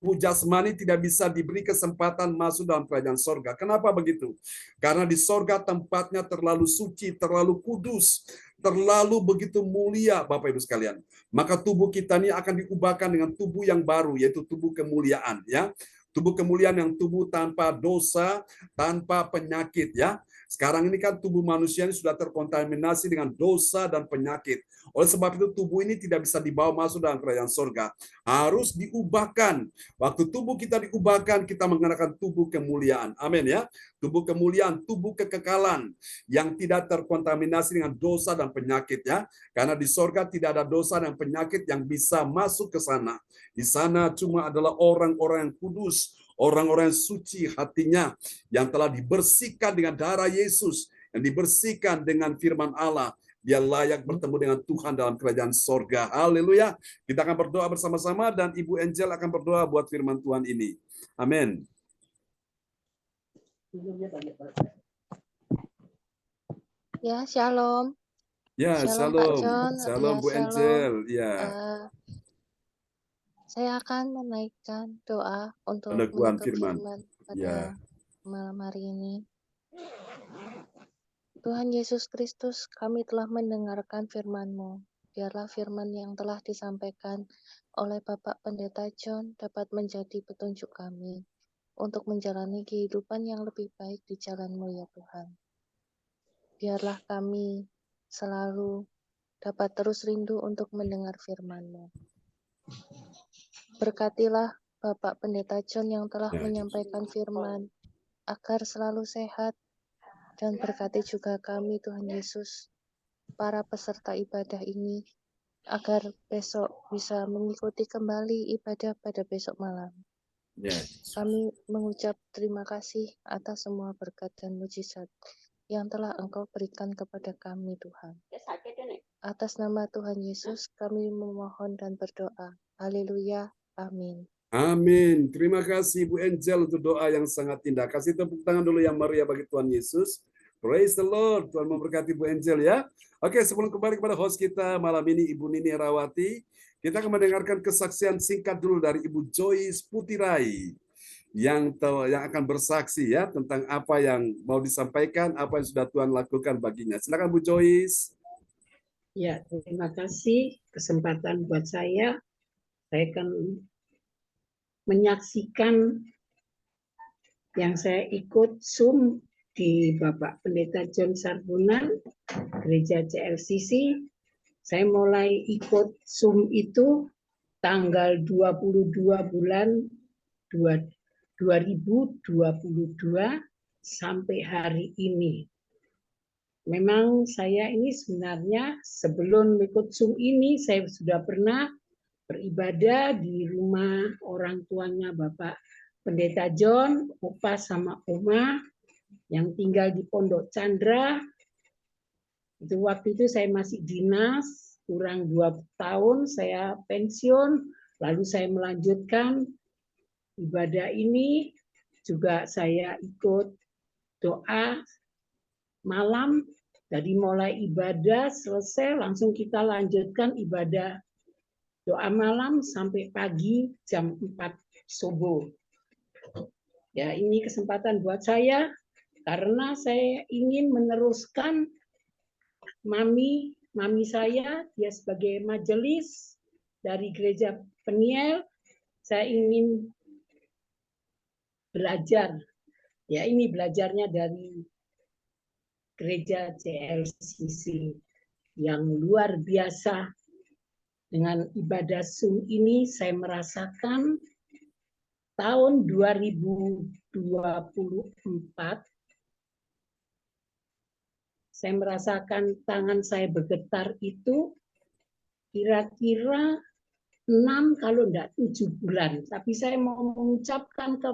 tubuh jasmani tidak bisa diberi kesempatan masuk dalam kerajaan sorga. Kenapa begitu? Karena di sorga tempatnya terlalu suci, terlalu kudus, terlalu begitu mulia, Bapak Ibu sekalian. Maka tubuh kita ini akan diubahkan dengan tubuh yang baru, yaitu tubuh kemuliaan, ya. Tubuh kemuliaan yang tubuh tanpa dosa, tanpa penyakit, ya. Sekarang ini kan tubuh manusia ini sudah terkontaminasi dengan dosa dan penyakit. Oleh sebab itu tubuh ini tidak bisa dibawa masuk dalam kerajaan sorga. Harus diubahkan. Waktu tubuh kita diubahkan, kita mengenakan tubuh kemuliaan. Amin ya. Tubuh kemuliaan, tubuh kekekalan yang tidak terkontaminasi dengan dosa dan penyakit ya. Karena di sorga tidak ada dosa dan penyakit yang bisa masuk ke sana. Di sana cuma adalah orang-orang yang kudus, orang-orang yang suci hatinya, yang telah dibersihkan dengan darah Yesus, yang dibersihkan dengan firman Allah. Dia layak bertemu dengan Tuhan dalam kerajaan sorga. Haleluya. Kita akan berdoa bersama-sama dan Ibu Angel akan berdoa buat firman Tuhan ini. Amin. Ya, shalom. Ya, Shalom, Pak shalom. John. Shalom Ya, Bu shalom. Angel. Ya. Saya akan menaikkan doa untuk Peneguhan menutup firman. firman pada Ya. malam hari ini. Tuhan Yesus Kristus, kami telah mendengarkan firman-Mu. Biarlah firman yang telah disampaikan oleh Bapak Pendeta John dapat menjadi petunjuk kami untuk menjalani kehidupan yang lebih baik di jalan-Mu ya Tuhan. Biarlah kami selalu dapat terus rindu untuk mendengar firman-Mu. Berkatilah Bapak Pendeta John yang telah menyampaikan firman, agar selalu sehat, dan berkati juga kami Tuhan Yesus, para peserta ibadah ini, agar besok bisa mengikuti kembali ibadah pada besok malam. Kami mengucap terima kasih atas semua berkat dan mujizat yang telah Engkau berikan kepada kami Tuhan. Atas nama Tuhan Yesus kami memohon dan berdoa. Haleluya. Amin. Amin. Terima kasih Bu Angel untuk doa yang sangat indah. Kasih tepuk tangan dulu yang meriah bagi Tuhan Yesus. Praise the Lord. Tuhan memberkati Bu Angel ya. Oke, sebelum kembali kepada host kita malam ini Ibu Nini Herawati, kita akan mendengarkan kesaksian singkat dulu dari Ibu Joyce Putirai yang akan bersaksi ya tentang apa yang mau disampaikan, apa yang sudah Tuhan lakukan baginya. Silakan Bu Joyce. Ya, terima kasih kesempatan buat saya. Saya akan menyaksikan yang saya ikut Zoom di Bapak Pendeta John Sarbunan, Gereja CLCC. Saya mulai ikut Zoom itu tanggal 22 bulan 2022 sampai hari ini. Memang saya ini sebenarnya sebelum ikut Zoom ini saya sudah pernah beribadah di rumah orang tuanya Bapak Pendeta John, Opa sama Oma yang tinggal di Pondok Chandra. Itu waktu itu saya masih dinas, kurang 2 tahun saya pensiun, lalu saya melanjutkan ibadah ini. Juga saya ikut doa malam, jadi mulai ibadah selesai langsung kita lanjutkan ibadah doa malam sampai pagi jam 4 subuh. Ya, ini kesempatan buat saya karena saya ingin meneruskan mami saya, dia sebagai majelis dari Gereja Peniel. Saya ingin belajar. Ya, ini belajarnya dari Gereja CLCC yang luar biasa. Dengan ibadah Zoom ini saya merasakan tahun 2024 saya merasakan tangan saya bergetar itu kira-kira 6 kalau enggak 7 bulan. Tapi saya mau mengucapkan ke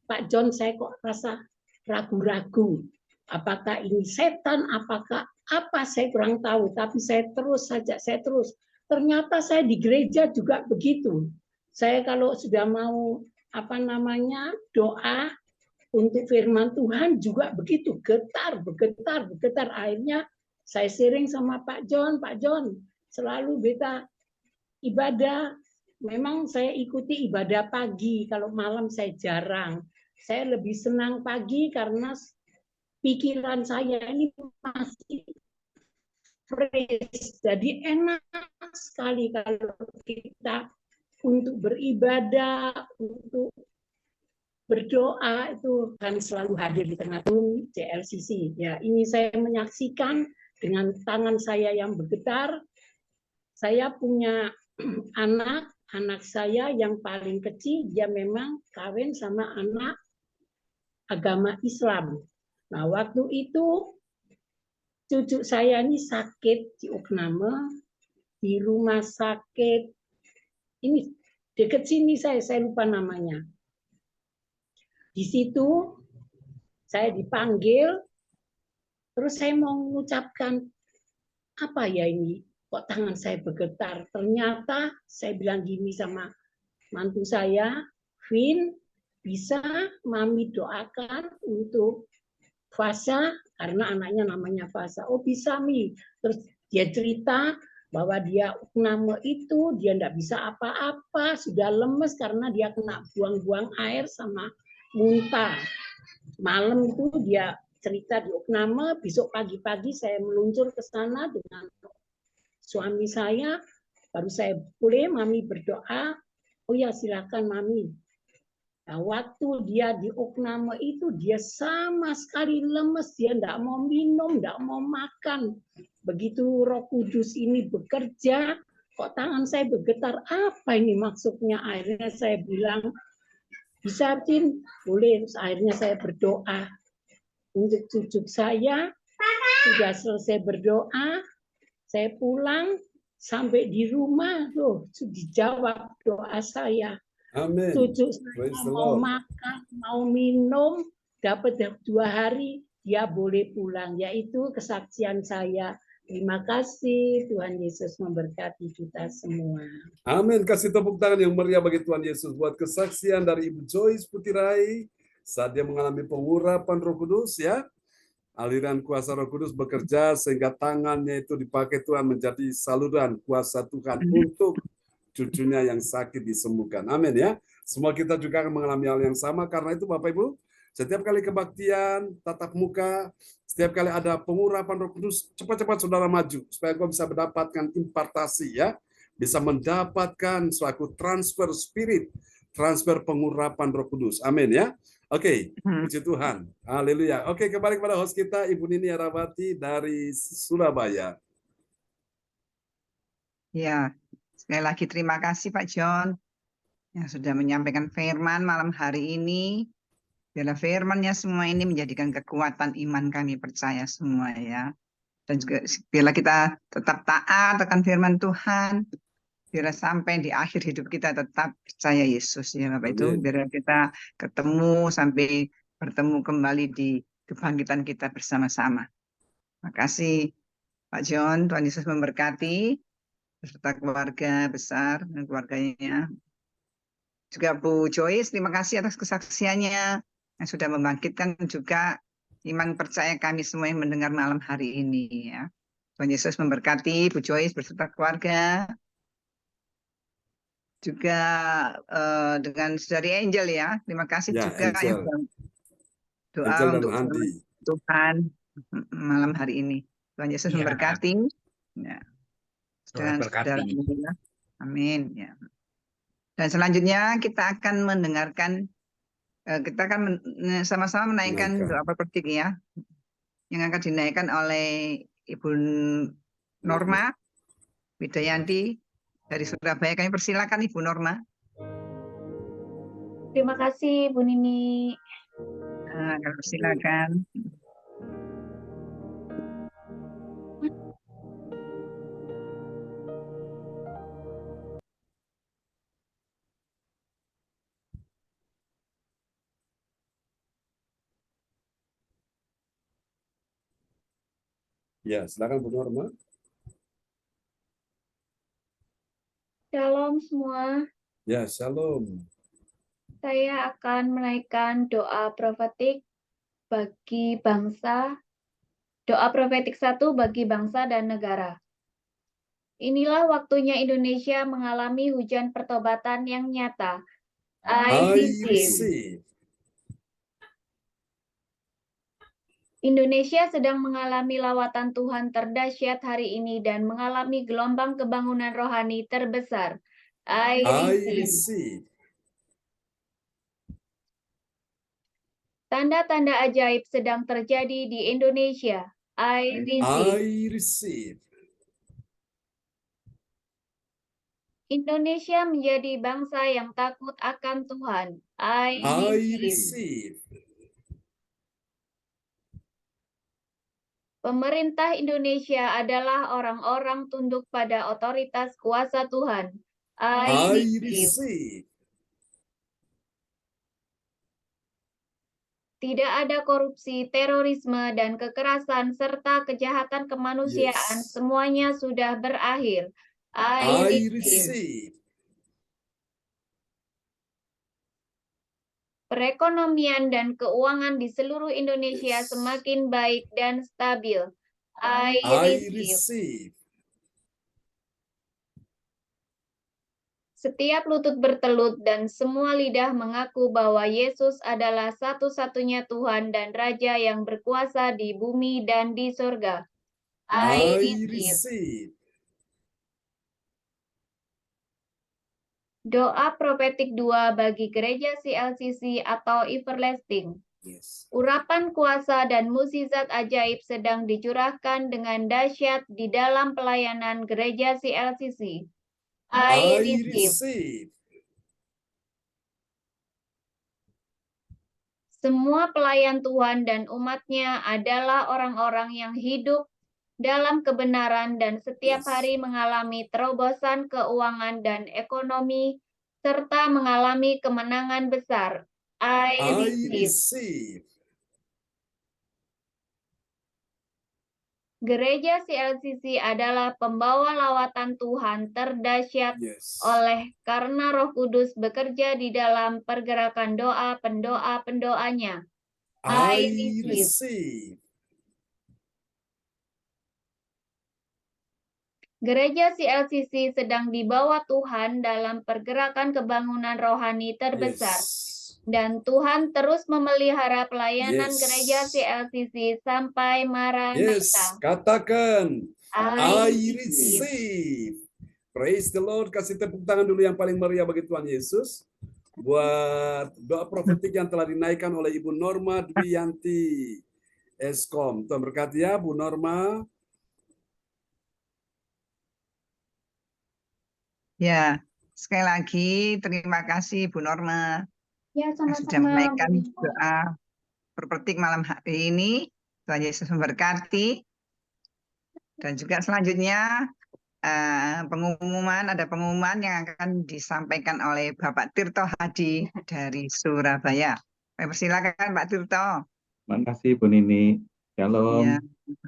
Pak John, saya kok rasa ragu-ragu. Apakah ini setan, apakah apa, saya kurang tahu. Tapi saya terus saja, Ternyata saya di gereja juga begitu. Saya kalau sudah mau doa untuk firman Tuhan juga begitu, getar. Akhirnya saya sharing sama Pak John, selalu beta ibadah memang saya ikuti ibadah pagi, kalau malam saya jarang. Saya lebih senang pagi karena pikiran saya ini masih fresh. Jadi enak sekali kalau kita untuk beribadah, untuk berdoa, itu kami selalu hadir di tengah CLCC. Ya, ini saya menyaksikan dengan tangan saya yang bergetar. Saya punya anak saya yang paling kecil, dia memang kawin sama anak agama Islam. Nah, waktu itu cucu saya ini sakit di Ukname, di rumah sakit, ini dekat sini saya lupa namanya. Di situ saya dipanggil, terus saya mau mengucapkan, apa ya ini? Kok tangan saya bergetar? Ternyata saya bilang gini sama mantu saya, Vin, bisa Mami doakan untuk Fasa, karena anaknya namanya Fasa. Oh bisa, Mi. Terus dia cerita bahwa dia Ukname itu, dia tidak bisa apa-apa, sudah lemes karena dia kena buang-buang air sama muntah. Malam itu dia cerita di Ukname, besok pagi-pagi saya meluncur ke sana dengan suami saya, baru saya boleh Mami berdoa. Oh ya silakan Mami. Nah, waktu dia di Ukname itu dia sama sekali lemes, dia tidak mau minum, tidak mau makan. Begitu Roh Kudus ini bekerja, kok tangan saya bergetar, apa ini maksudnya? Akhirnya saya bilang, bisa Tin, boleh. Terus akhirnya saya berdoa untuk cucu saya. Sudah selesai berdoa, saya pulang, sampai di rumah, loh, dijawab doa saya. Amin. Cucu Praise saya the mau Lord. makan, mau minum, dapat 2 hari, dia boleh pulang. Yaitu kesaksian saya. Terima kasih, Tuhan Yesus memberkati kita semua. Amin. Kasih tepuk tangan yang meriah bagi Tuhan Yesus buat kesaksian dari Ibu Joyce Putirai saat dia mengalami pengurapan Roh Kudus, ya. Aliran kuasa Roh Kudus bekerja sehingga tangannya itu dipakai Tuhan menjadi saluran kuasa Tuhan untuk cucunya yang sakit disembuhkan. Amin, ya. Semua kita juga akan mengalami hal yang sama. Karena itu Bapak Ibu, setiap kali kebaktian, tatap muka, setiap kali ada pengurapan Roh Kudus, cepat-cepat saudara maju supaya kau bisa mendapatkan impartasi, ya. Bisa mendapatkan suatu transfer spirit, transfer pengurapan Roh Kudus. Amin, ya. Oke, puji Tuhan. Haleluya. Oke, kembali kepada host kita, Ibu Nini Arawati dari Surabaya. Ya, sekali lagi terima kasih Pak John yang sudah menyampaikan firman malam hari ini. Biarlah firman-Nya semua ini menjadikan kekuatan iman kami percaya semua, ya. Dan juga biarlah kita tetap taat akan firman Tuhan. Biarlah sampai di akhir hidup kita tetap percaya Yesus, ya Bapak. Itu Amin. biarlah kita ketemu sampai bertemu kembali di kebangkitan kita bersama-sama. Terima kasih Pak John, Tuhan Yesus memberkati beserta keluarga besar dan keluarganya. Juga Bu Joyce, terima kasih atas kesaksiannya yang sudah membangkitkan juga iman percaya kami semua yang mendengar malam hari ini, ya. Tuhan Yesus memberkati Bu Joyce beserta keluarga. Juga dengan Saudari Angel, ya. Terima kasih Ya, juga Angel. yang doa Angel dan untuk Andi. Tuhan malam hari ini. Tuhan Yesus Ya. memberkati. Ya. Tuhan Dengan saudara berkati. Angel. Amin. Ya. Dan selanjutnya kita akan mendengarkan, kita akan sama-sama menaikkan doa prophetik, ya, yang akan dinaikkan oleh Ibu Norma Widayanti dari Surabaya. Kami persilakan Ibu Norma. Terima kasih Bu Nini. Kami persilakan. Ya, silakan Bu Norma. Shalom semua. Ya, shalom. Saya akan menaikkan doa profetik bagi bangsa, doa profetik 1 bagi bangsa dan negara. Inilah waktunya Indonesia mengalami hujan pertobatan yang nyata. I I receive. receive. Indonesia sedang mengalami lawatan Tuhan terdahsyat hari ini dan mengalami gelombang kebangunan rohani terbesar. I I receive. receive. Tanda-tanda ajaib sedang terjadi di Indonesia. I receive. I receive. Indonesia menjadi bangsa yang takut akan Tuhan. I I receive. receive. Pemerintah Indonesia adalah orang-orang tunduk pada otoritas kuasa Tuhan. I I receive. receive. Tidak ada korupsi, terorisme, dan kekerasan, serta kejahatan kemanusiaan. Yes. Semuanya sudah berakhir. I I receive. receive. Perekonomian dan keuangan di seluruh Indonesia Yes. semakin baik dan stabil. I I receive. receive. Setiap lutut bertelut dan semua lidah mengaku bahwa Yesus adalah satu-satunya Tuhan dan Raja yang berkuasa di bumi dan di surga. I I receive. receive. Doa profetik 2 bagi gereja CLCC atau Everlasting. Yes. Urapan kuasa dan mukjizat ajaib sedang dicurahkan dengan dahsyat di dalam pelayanan gereja CLCC. I I receive. receive. Semua pelayan Tuhan dan umatnya adalah orang-orang yang hidup dalam kebenaran dan setiap Yes. hari mengalami terobosan keuangan dan ekonomi, serta mengalami kemenangan besar. I I receive. receive. Gereja CLCC adalah pembawa lawatan Tuhan terdahsyat Yes. oleh karena Roh Kudus bekerja di dalam pergerakan doa pendoa-pendoanya. I I receive. receive. Gereja CLCC sedang dibawa Tuhan dalam pergerakan kebangunan rohani terbesar. Yes. Dan Tuhan terus memelihara pelayanan Yes. gereja CLCC sampai Yes. Maranatha. Katakan. I I receive. receive. Praise the Lord. Kasih tepuk tangan dulu yang paling meriah bagi Tuhan Yesus. Buat doa profetik yang telah dinaikkan oleh Ibu Norma Dwiyanti Eskom. Tuhan berkati ya, Bu Norma. Ya, sekali lagi terima kasih Bu Norma Ya, yang sudah sama-sama. menaikkan doa profetik malam hari ini. Tuhan Yesus memberkati. Dan juga selanjutnya ada pengumuman yang akan disampaikan oleh Bapak Tirto Hadi dari Surabaya. Persilakan Pak Tirto. Terima kasih Bu Nini. Shalom. Ya,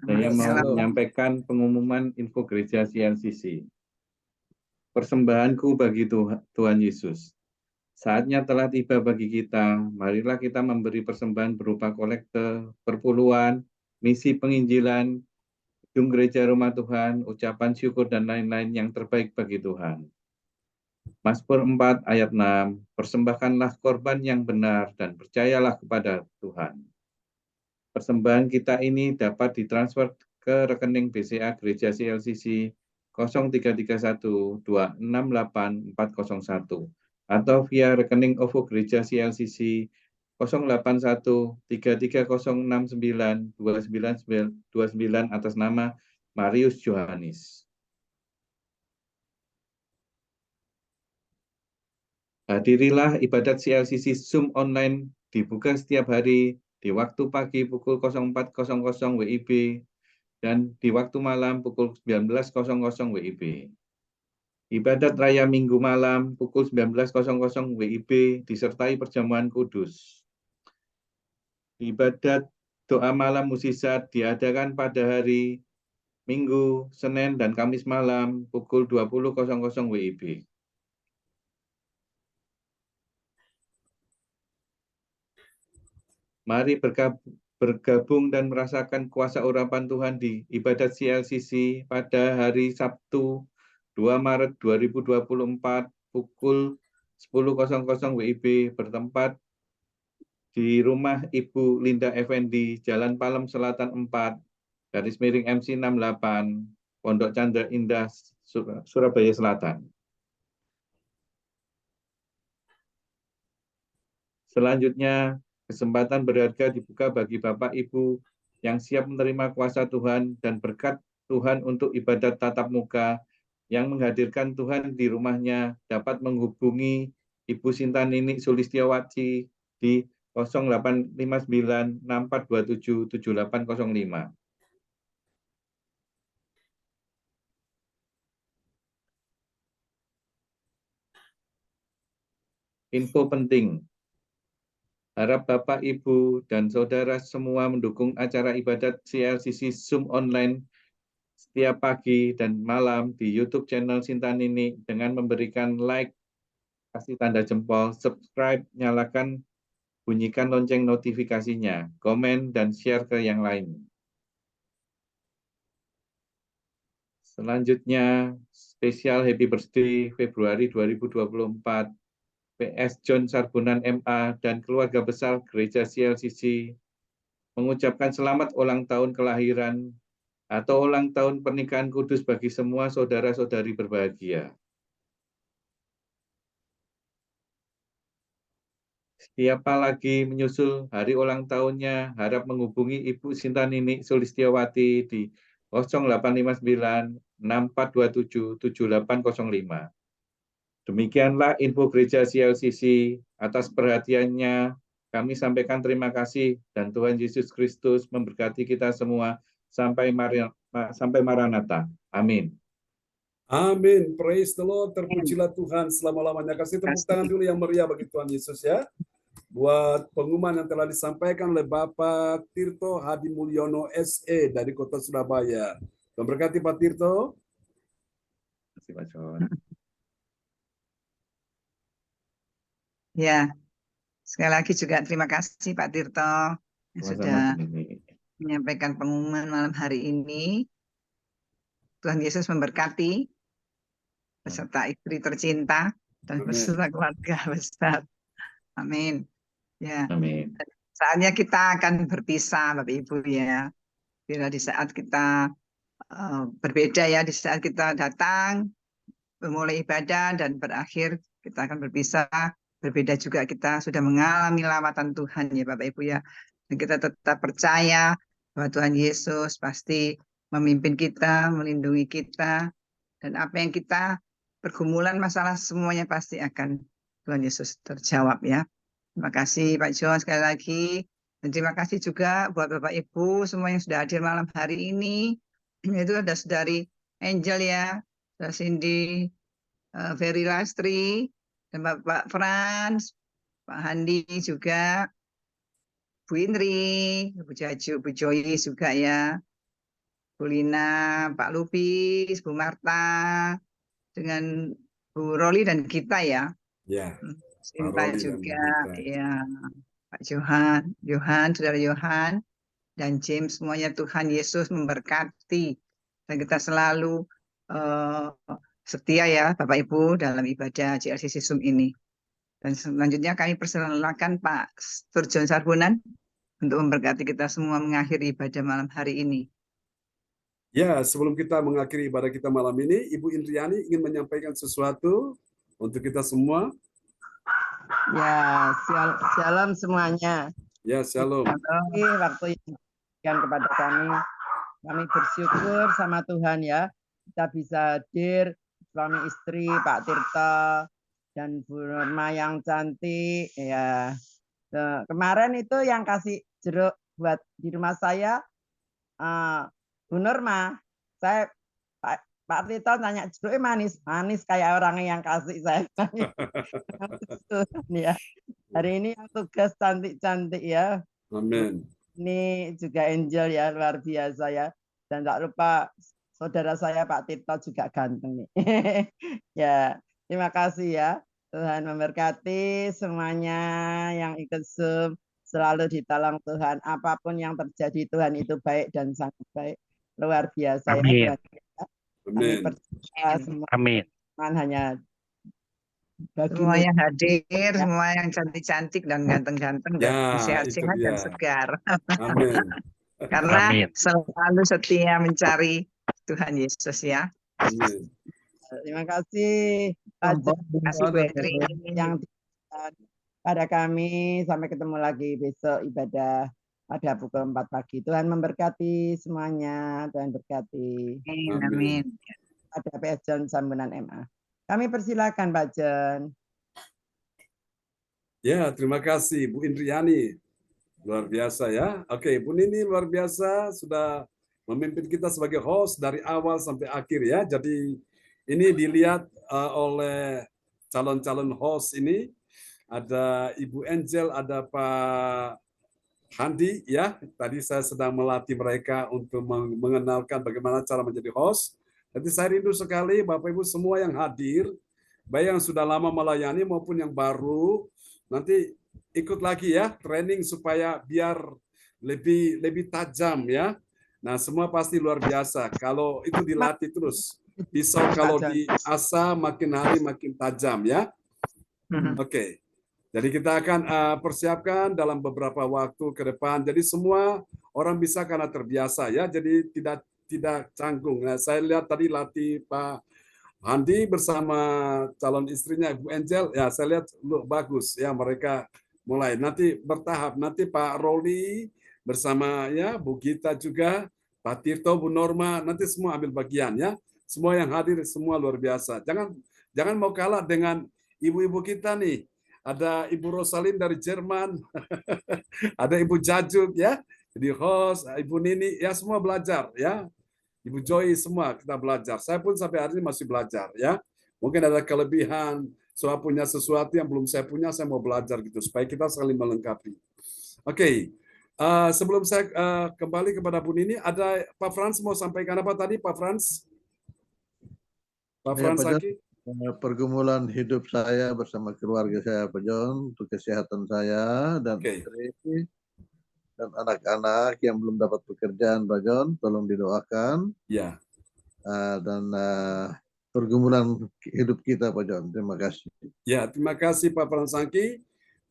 Saya mau shalom. menyampaikan pengumuman info gereja CLCC. Persembahanku bagi Tuhan Yesus. Saatnya telah tiba bagi kita. Marilah kita memberi persembahan berupa kolekte, perpuluhan, misi penginjilan, gedung gereja rumah Tuhan, ucapan syukur, dan lain-lain yang terbaik bagi Tuhan. Mazmur 4 ayat 6, persembahkanlah korban yang benar dan percayalah kepada Tuhan. Persembahan kita ini dapat ditransfer ke rekening BCA Gereja CLCC 0331 268 401 atau via rekening OVO Gereja CLCC 081 33069 299 atas nama Marius Johanis. Hadirilah ibadat CLCC Zoom online dibuka setiap hari di waktu pagi pukul 04.00 WIB dan di waktu malam pukul 19.00 WIB. Ibadat raya minggu malam pukul 19.00 WIB disertai perjamuan kudus. Ibadat doa malam mukjizat diadakan pada hari Minggu, Senin, dan Kamis malam pukul 20.00 WIB. Mari bergabung dan merasakan kuasa urapan Tuhan di ibadat CLCC pada hari Sabtu 2 Maret 2024 pukul 10.00 WIB bertempat di rumah Ibu Linda Effendi, Jalan Palem Selatan 4, _MC 68, Pondok Chandra Indah, Surabaya Selatan. Selanjutnya, kesempatan berharga dibuka bagi Bapak Ibu yang siap menerima kuasa Tuhan dan berkat Tuhan untuk ibadat tatap muka yang menghadirkan Tuhan di rumahnya dapat menghubungi Ibu Sinta Nini Sulistiawati di 0859 6427 7805. Info penting. Harap Bapak, Ibu, dan Saudara semua mendukung acara ibadat CLCC Zoom online setiap pagi dan malam di YouTube channel Sinta Nini dengan memberikan like, kasih tanda jempol, subscribe, nyalakan, bunyikan lonceng notifikasinya, komen, dan share ke yang lain. Selanjutnya, spesial Happy Birthday Februari 2024. PS John Sarbunan MA dan keluarga besar Gereja CLCC mengucapkan selamat ulang tahun kelahiran atau ulang tahun pernikahan kudus bagi semua saudara-saudari berbahagia. Siapa lagi menyusul hari ulang tahunnya, harap menghubungi Ibu Sinta Nini Sulistiawati di 0859 6427 7805. Demikianlah info Gereja CLCC. Atas perhatiannya, kami sampaikan terima kasih dan Tuhan Yesus Kristus memberkati kita semua sampai Maranatha. Amin. Amin. Praise the Lord. Terpujilah Tuhan selama-lamanya. Kasih tepuk tangan dulu yang meriah bagi Tuhan Yesus ya. Buat pengumuman yang telah disampaikan oleh Bapak Tirto Hadi Mulyono SE dari Kota Surabaya. Memberkati Pak Tirto. Terima kasih Pak John. Ya, sekali lagi juga terima kasih Pak Tirto yang sudah menyampaikan pengumuman malam hari ini. Tuhan Yesus memberkati beserta istri tercinta dan beserta keluarga besar. Amin. Ya. Amin. Saatnya kita akan berpisah Bapak Ibu ya. Bila di saat kita berbeda ya, di saat kita datang memulai ibadah dan berakhir kita akan berpisah. Berbeda juga kita sudah mengalami lawatan Tuhan ya Bapak Ibu ya. Dan kita tetap percaya bahwa Tuhan Yesus pasti memimpin kita, melindungi kita. Dan apa yang kita pergumulan masalah semuanya pasti akan Tuhan Yesus terjawab ya. Terima kasih Pak John sekali lagi. Dan terima kasih juga buat Bapak Ibu semua yang sudah hadir malam hari ini. Itu ada Saudari Angel ya, Saudara Cindy, Ferry Lastri, dan Bapak Frans, Pak Handi juga, Bu Indri, Bu Jaju, Bu Joy juga ya, Bu Lina, Pak Lubis, Bu Marta, dengan Bu Roli dan kita ya. Ya. Sinta juga, ya, Pak Johan, Saudara Johan, dan James, semuanya Tuhan Yesus memberkati. Dan kita selalu setia ya Bapak Ibu dalam ibadah CLCC Zoom ini. Dan selanjutnya kami persilakan Pak Sturjon Sarbunan untuk memberkati kita semua mengakhiri ibadah malam hari ini. Ya, sebelum kita mengakhiri ibadah kita malam ini, Ibu Indriani ingin menyampaikan sesuatu untuk kita semua. Ya, shalom semuanya. Ya, shalom. Waktu yang diberikan kepada kami bersyukur sama Tuhan ya. Kita bisa hadir, suami istri, Pak Tirto, dan Bu Norma yang cantik. Ya, kemarin itu yang kasih jeruk buat di rumah saya, Bu Norma. Saya Pak Tirto tanya jeruknya manis kayak orang yang kasih saya. Ya. Hari ini yang tugas cantik-cantik ya. Amin. Ini juga Angel ya, luar biasa ya. Dan tak lupa saudara saya Pak Tirto juga ganteng nih. Ya, terima kasih ya. Tuhan memberkati semuanya yang ikut Zoom. Selalu ditolong Tuhan. Apapun yang terjadi Tuhan itu baik dan sangat baik. Luar biasa ya Tuhan. Kami Amin. percaya semua Amin. Tuhan hanya Semua bagimu. yang hadir, semua yang cantik-cantik dan ganteng-ganteng dan Ya, itu sehat-sehat dan dia. segar. Amin. Karena Amin. selalu setia mencari Tuhan Yesus ya. Amin. Terima kasih Pak John Terima kasih Bu Etri. yang diberikan pada kami. Sampai ketemu lagi besok ibadah pada pukul 4 pagi. Tuhan memberkati semuanya. Tuhan berkati. Amin. Ada PS John Sambunan MA. Kami persilakan Pak John. Ya, terima kasih Bu Indriani. Luar biasa ya. Oke, Bu Nini luar biasa sudah memimpin kita sebagai host dari awal sampai akhir ya. Jadi ini dilihat oleh calon-calon host ini. Ada Ibu Angel, ada Pak Handi ya. Tadi saya sedang melatih mereka untuk mengenalkan bagaimana cara menjadi host. Jadi saya rindu sekali Bapak Ibu semua yang hadir, baik yang sudah lama melayani maupun yang baru, nanti ikut lagi ya training supaya biar lebih tajam ya. Nah, semua pasti luar biasa kalau itu dilatih terus. Pisau kalau diasah makin hari makin tajam ya. Oke. Jadi kita akan persiapkan dalam beberapa waktu ke depan. Jadi semua orang bisa karena terbiasa ya. Jadi tidak canggung. Nah, saya lihat tadi latih Pak Handi bersama calon istrinya Bu Angel. Ya, saya lihat bagus ya mereka mulai. Nanti bertahap. Nanti Pak Roli bersama ya Bu Gita juga, Pak Tirto, Bu Norma. Nanti semua ambil bagian ya. Semua yang hadir semua luar biasa. Jangan mau kalah dengan ibu-ibu kita nih. Ada Ibu Rosalin dari Jerman, ada Ibu Jajuk ya, jadi host, Ibu Nini, ya semua belajar ya. Ibu Joy semua kita belajar. Saya pun sampai hari ini masih belajar ya. Mungkin ada kelebihan, saya punya sesuatu yang belum saya punya, saya mau belajar gitu supaya kita saling melengkapi. Oke. Sebelum saya kembali kepada Bu Nini, ada Pak Frans mau sampaikan apa tadi, Pak Frans? Pak Frans lagi. Pergumulan hidup saya bersama keluarga saya, Pak John, untuk kesehatan saya dan istri dan anak-anak yang belum dapat pekerjaan, Pak John, tolong didoakan. Ya. Dan pergumulan hidup kita, Pak John. Terima kasih. Ya, terima kasih Pak Fransangki.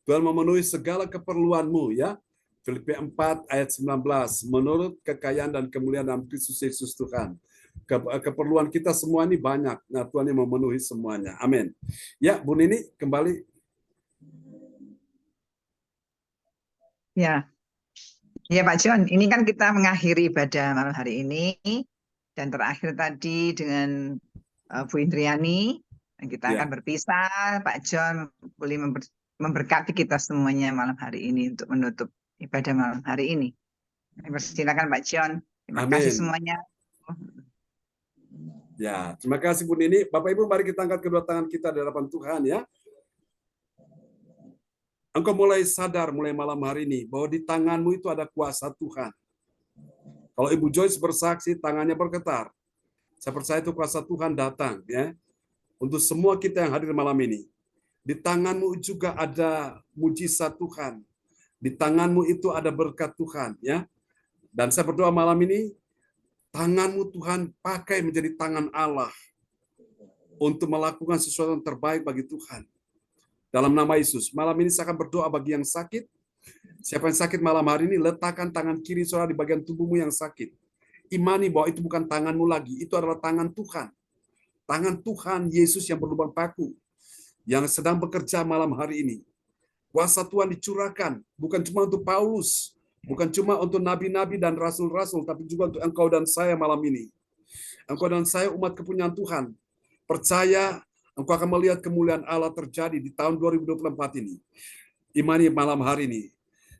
Tuhan memenuhi segala keperluanmu ya. Filipi 4 ayat 19. Menurut kekayaan dan kemuliaan dalam Kristus Yesus Tuhan. Keperluan kita semua ini banyak. Nah, Tuhan yang memenuhi semuanya. Amin. Ya, Bu Nini kembali. Ya. Ya Pak John, ini kan kita mengakhiri ibadah malam hari ini dan terakhir tadi dengan Bu Indriani. Kita akan berpisah. Pak John boleh memberkati kita semuanya malam hari ini untuk menutup ibadah malam hari ini. Silakan Pak John. Terima kasih semuanya. Ya, terima kasih Bu Nini. Bapak Ibu, mari kita angkat kedua tangan kita di hadapan Tuhan ya. Engkau mulai sadar mulai malam hari ini bahwa di tanganmu itu ada kuasa Tuhan. Kalau Ibu Joyce bersaksi, tangannya bergetar. Saya percaya itu kuasa Tuhan datang ya. Untuk semua kita yang hadir malam ini. Di tanganmu juga ada mujizat Tuhan. Di tanganmu itu ada berkat Tuhan ya. Dan saya berdoa malam ini tanganmu Tuhan pakai menjadi tangan Allah untuk melakukan sesuatu yang terbaik bagi Tuhan. Dalam nama Yesus, malam ini saya akan berdoa bagi yang sakit. Siapa yang sakit malam hari ini, letakkan tangan kiri saudara di bagian tubuhmu yang sakit. Imani bahwa itu bukan tanganmu lagi, itu adalah tangan Tuhan. Tangan Tuhan Yesus yang berlubang paku, yang sedang bekerja malam hari ini. Kuasa Tuhan dicurahkan, bukan cuma untuk Paulus, bukan cuma untuk nabi-nabi dan rasul-rasul, tapi juga untuk engkau dan saya malam ini. Engkau dan saya umat kepunyaan Tuhan. Percaya engkau akan melihat kemuliaan Allah terjadi di tahun 2024 ini. Imani malam hari ini.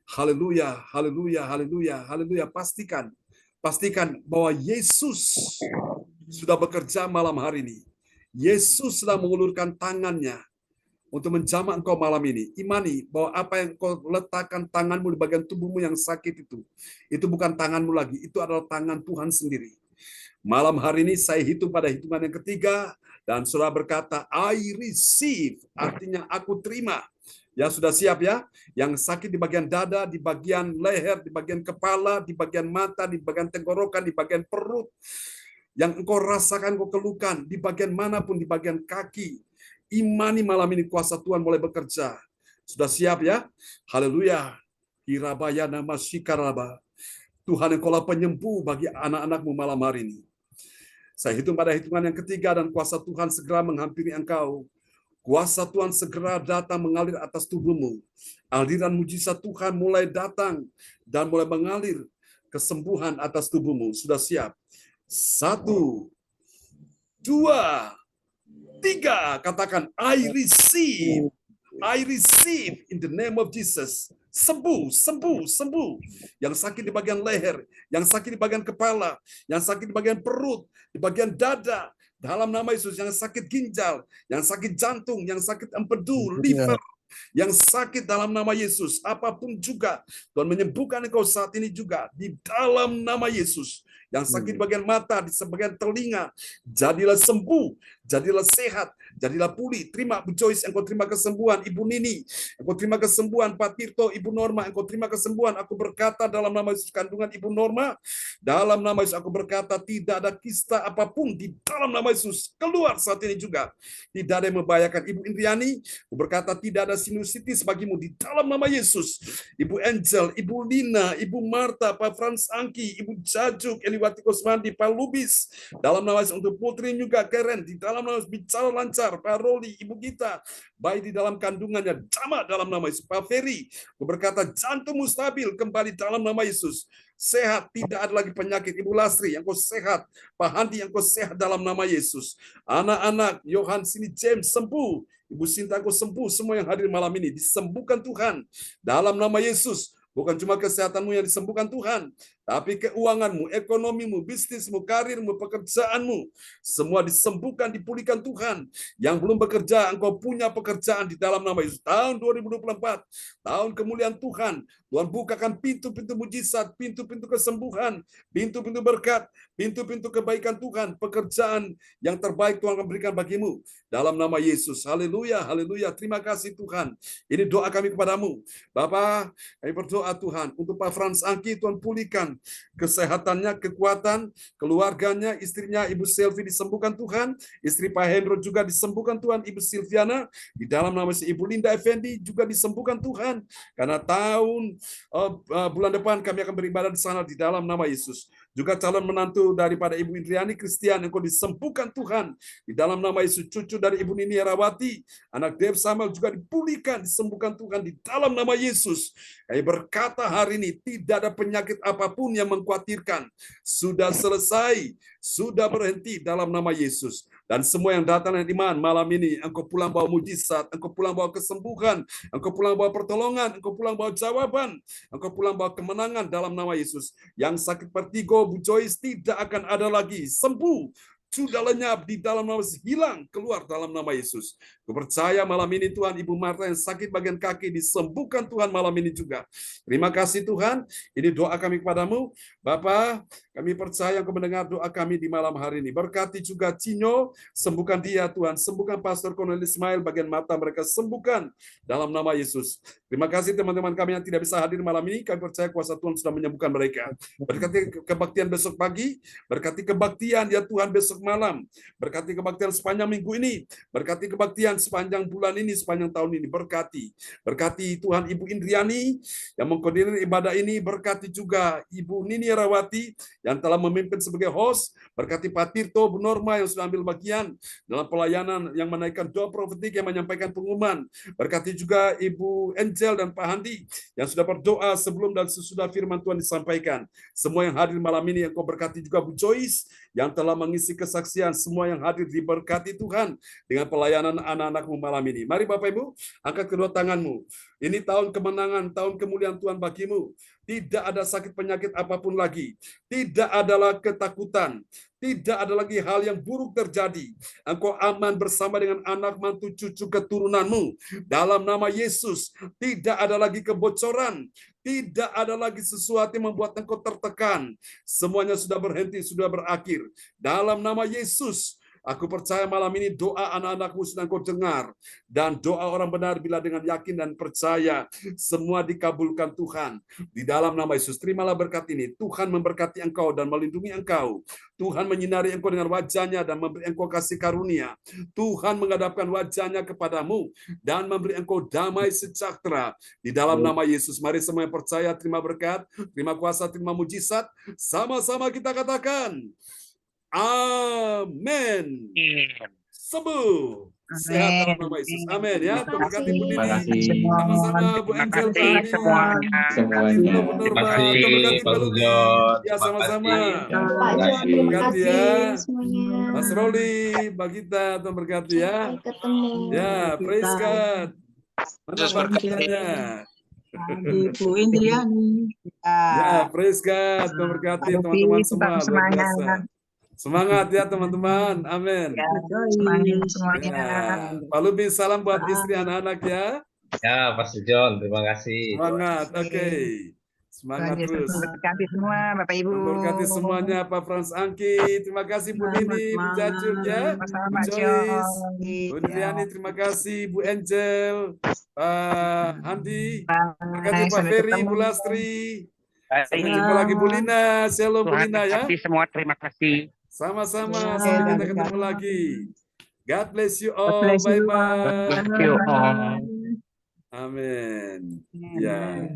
Haleluya, haleluya, haleluya, haleluya. Pastikan bahwa Yesus sudah bekerja malam hari ini. Yesus sedang mengulurkan tangannya untuk menjamah engkau malam ini. Imani bahwa apa yang kau letakkan tanganmu di bagian tubuhmu yang sakit itu bukan tanganmu lagi. Itu adalah tangan Tuhan sendiri. Malam hari ini saya hitung pada hitungan yang ketiga. Dan saudara berkata, I receive, artinya aku terima. Ya sudah siap ya? Yang sakit di bagian dada, di bagian leher, di bagian kepala, di bagian mata, di bagian tenggorokan, di bagian perut. yang engkau rasakan, engkau keluhkan, di bagian manapun, di bagian kaki, imani malam ini kuasa Tuhan mulai bekerja. Sudah siap ya? Haleluya. Hirabaya nama Shikaraba. Tuhan engkaulah penyembuh bagi anak-anakmu malam hari ini. Saya hitung pada hitungan yang ketiga dan kuasa Tuhan segera menghampiri engkau. Kuasa Tuhan segera datang mengalir atas tubuhmu. Aliran mujizat Tuhan mulai datang dan mulai mengalir kesembuhan atas tubuhmu. Sudah siap? 1, 2, 3. Katakan, I receive. I receive in the name of Jesus. Sembuh, sembuh, sembuh. Yang sakit di bagian leher, yang sakit di bagian kepala, yang sakit di bagian perut, di bagian dada, dalam nama Yesus, yang sakit ginjal, yang sakit jantung, yang sakit empedu, liver, yang sakit dalam nama Yesus, apapun juga, Tuhan menyembuhkan engkau saat ini juga, di dalam nama Yesus. Yang sakit di bagian mata, di sebagian telinga, jadilah sembuh, jadilah sehat, jadilah pulih. Terima Bu Joyce, engkau terima kesembuhan. Ibu Nini, engkau terima kesembuhan. Pak Tirto, Ibu Norma, engkau terima kesembuhan. Aku berkata dalam nama Yesus, kandungan Ibu Norma, dalam nama Yesus aku berkata tidak ada kista apapun di dalam nama Yesus. Keluar saat ini juga. Tidak ada yang membahayakan. Ibu Indriani, aku berkata tidak ada sinusitis bagimu di dalam nama Yesus. Ibu Angel, Ibu Lina, Ibu Marta, Pak Frans Angki, Ibu Jajuk, Eliwati Kosmandi, Pak Lubis, dalam nama Yesus, untuk Putri juga Keren, di dalam nama Yesus, bicara lancar, Pak Roli, Ibu Gita, baik di dalam kandungannya, jamaah dalam nama Yesus. Pak Ferry, aku berkata jantungmu stabil kembali dalam nama Yesus. Sehat, tidak ada lagi penyakit. Ibu Lasri, yang kau sehat. Pak Handi, yang kau sehat dalam nama Yesus. Anak-anak, Yohan sini James, sembuh. Ibu Sinta, kau sembuh. Semua yang hadir malam ini, disembuhkan Tuhan. Dalam nama Yesus. Bukan cuma kesehatanmu yang disembuhkan Tuhan, tapi keuanganmu, ekonomimu, bisnismu, karirmu, pekerjaanmu, semua disembuhkan, dipulihkan Tuhan. Yang belum bekerja, engkau punya pekerjaan di dalam nama Yesus. Tahun 2024, tahun kemuliaan Tuhan. Tuhan bukakan pintu-pintu mujizat, pintu-pintu kesembuhan, pintu-pintu berkat, pintu-pintu kebaikan Tuhan. Pekerjaan yang terbaik Tuhan akan berikan bagimu. Dalam nama Yesus. Haleluya, haleluya. Terima kasih Tuhan. Ini doa kami kepadamu. Bapak, kami berdoa Tuhan. Untuk Pak Frans Angki, Tuhan pulihkan kesehatannya, kekuatan, keluarganya, istrinya, Ibu Selvi disembuhkan Tuhan. Istri Pak Hendro juga disembuhkan Tuhan. Ibu Silviana, di dalam nama Ibu Linda Effendi juga disembuhkan Tuhan. Karena tahun bulan depan kami akan beribadah di sana di dalam nama Yesus. Juga calon menantu daripada Ibu Indriani Christian, engkau disembuhkan Tuhan di dalam nama Yesus. Cucu dari Ibu Nini Herawati, anak Dev Samuel juga dipulihkan, disembuhkan Tuhan di dalam nama Yesus. Kami berkata hari ini tidak ada penyakit apapun yang mengkhawatirkan. Sudah selesai, sudah berhenti dalam nama Yesus. Dan semua yang datang dengan iman malam ini, engkau pulang bawa mujizat, engkau pulang bawa kesembuhan, engkau pulang bawa pertolongan, engkau pulang bawa jawaban, engkau pulang bawa kemenangan dalam nama Yesus. Yang sakit vertigo, Bu Joyce, tidak akan ada lagi. Sembuh, sudah lenyap di dalam nama Yesus, hilang, keluar dalam nama Yesus. Kupercaya malam ini Tuhan, Ibu Marta yang sakit bagian kaki disembuhkan Tuhan malam ini juga. Terima kasih Tuhan, ini doa kami kepadamu. Bapa, kami percaya Engkau mendengar doa kami di malam hari ini. Berkati juga Cino, sembuhkan dia Tuhan, sembuhkan Pastor Cornelis Ismail bagian mata mereka, sembuhkan dalam nama Yesus. Terima kasih teman-teman kami yang tidak bisa hadir malam ini, kami percaya kuasa Tuhan sudah menyembuhkan mereka. Berkati kebaktian besok pagi, berkati kebaktian ya Tuhan besok malam, berkati kebaktian sepanjang minggu ini, berkati kebaktian sepanjang bulan ini, sepanjang tahun ini, berkati Tuhan Ibu Indriani yang mengkoordinir ibadah ini, berkati juga Ibu Nini Herawati yang telah memimpin sebagai host, berkati Pak Tirto, Bu Norma yang sudah ambil bagian dalam pelayanan yang menaikkan doa profetik, yang menyampaikan pengumuman, berkati juga Ibu Angel dan Pak Handi yang sudah berdoa sebelum dan sesudah firman Tuhan disampaikan. Semua yang hadir malam ini, Engkau berkati juga Bu Joyce yang telah mengisi kesaksian, semua yang hadir diberkati Tuhan dengan pelayanan anak-anakmu malam ini. Mari Bapak Ibu, angkat kedua tanganmu. Ini tahun kemenangan, tahun kemuliaan Tuhan bagimu. Tidak ada sakit penyakit apapun lagi. Tidak adalah ketakutan. Tidak ada lagi hal yang buruk terjadi. Engkau aman bersama dengan anak, mantu, cucu, keturunanmu. Dalam nama Yesus, tidak ada lagi kebocoran. Tidak ada lagi sesuatu yang membuat engkau tertekan. Semuanya sudah berhenti, sudah berakhir. Dalam nama Yesus, Aku percaya malam ini doa anak-anakmu sedang kau dengar. Dan doa orang benar bila dengan yakin dan percaya, semua dikabulkan Tuhan. Di dalam nama Yesus, terimalah berkat ini. Tuhan memberkati engkau dan melindungi engkau. Tuhan menyinari engkau dengan wajahnya dan memberi engkau kasih karunia. Tuhan menghadapkan wajahnya kepadamu dan memberi engkau damai sejahtera. Di dalam nama Yesus, mari semua yang percaya terima berkat, terima kuasa, terima mujizat. Sama-sama kita katakan, amin. Sembuh. Sehat dalam nama Yesus. Amin ya. Terima Terima kasih Bu Terima Dini. kasih. Sama-sama Bu Terima Angel, kasih Pak semuanya. Semuanya. Terima kasih Pak Ludi. Ya sama-sama. Pak John, terima Berkati kasih ya. semuanya. Mas Roli, Mbak Gita, Tuhan berkati ya. Sampai ketemu. Ya, praise God. Mana Pak Gitanya? Ibu Indriani. Ya, praise God. Tuhan berkati teman-teman semua. Luar biasa. Semangat ya teman-teman. Amin. Semangat semuanya. Ya, Pak Lubi, salam buat istri anak-anak ya. Ya, Pastor John, terima kasih. Semangat, oke. Semangat Tuhan Yesus terus. memberkati semua Bapak Ibu. Memberkati semuanya Pak Frans Angki. Terima kasih Bu Dini, Bu Jajun ya. Sama-sama Bu Pak Joyce, John. Bu Indriani, terima kasih. Bu Angel, Pak Andi. Terima kasih Pak Sampai Ferry, ketemu. Bu Lastri. Baik. Sampai jumpa lagi Bu Lina. Shalom Bu Tuhan Lina ya. berkati semua. Terima kasih. Sama-sama, Ya, sampai kita Tuhan ketemu berkati. lagi. God bless you God all. bless you all. Bye-bye. Bless you all. Amin. Ya.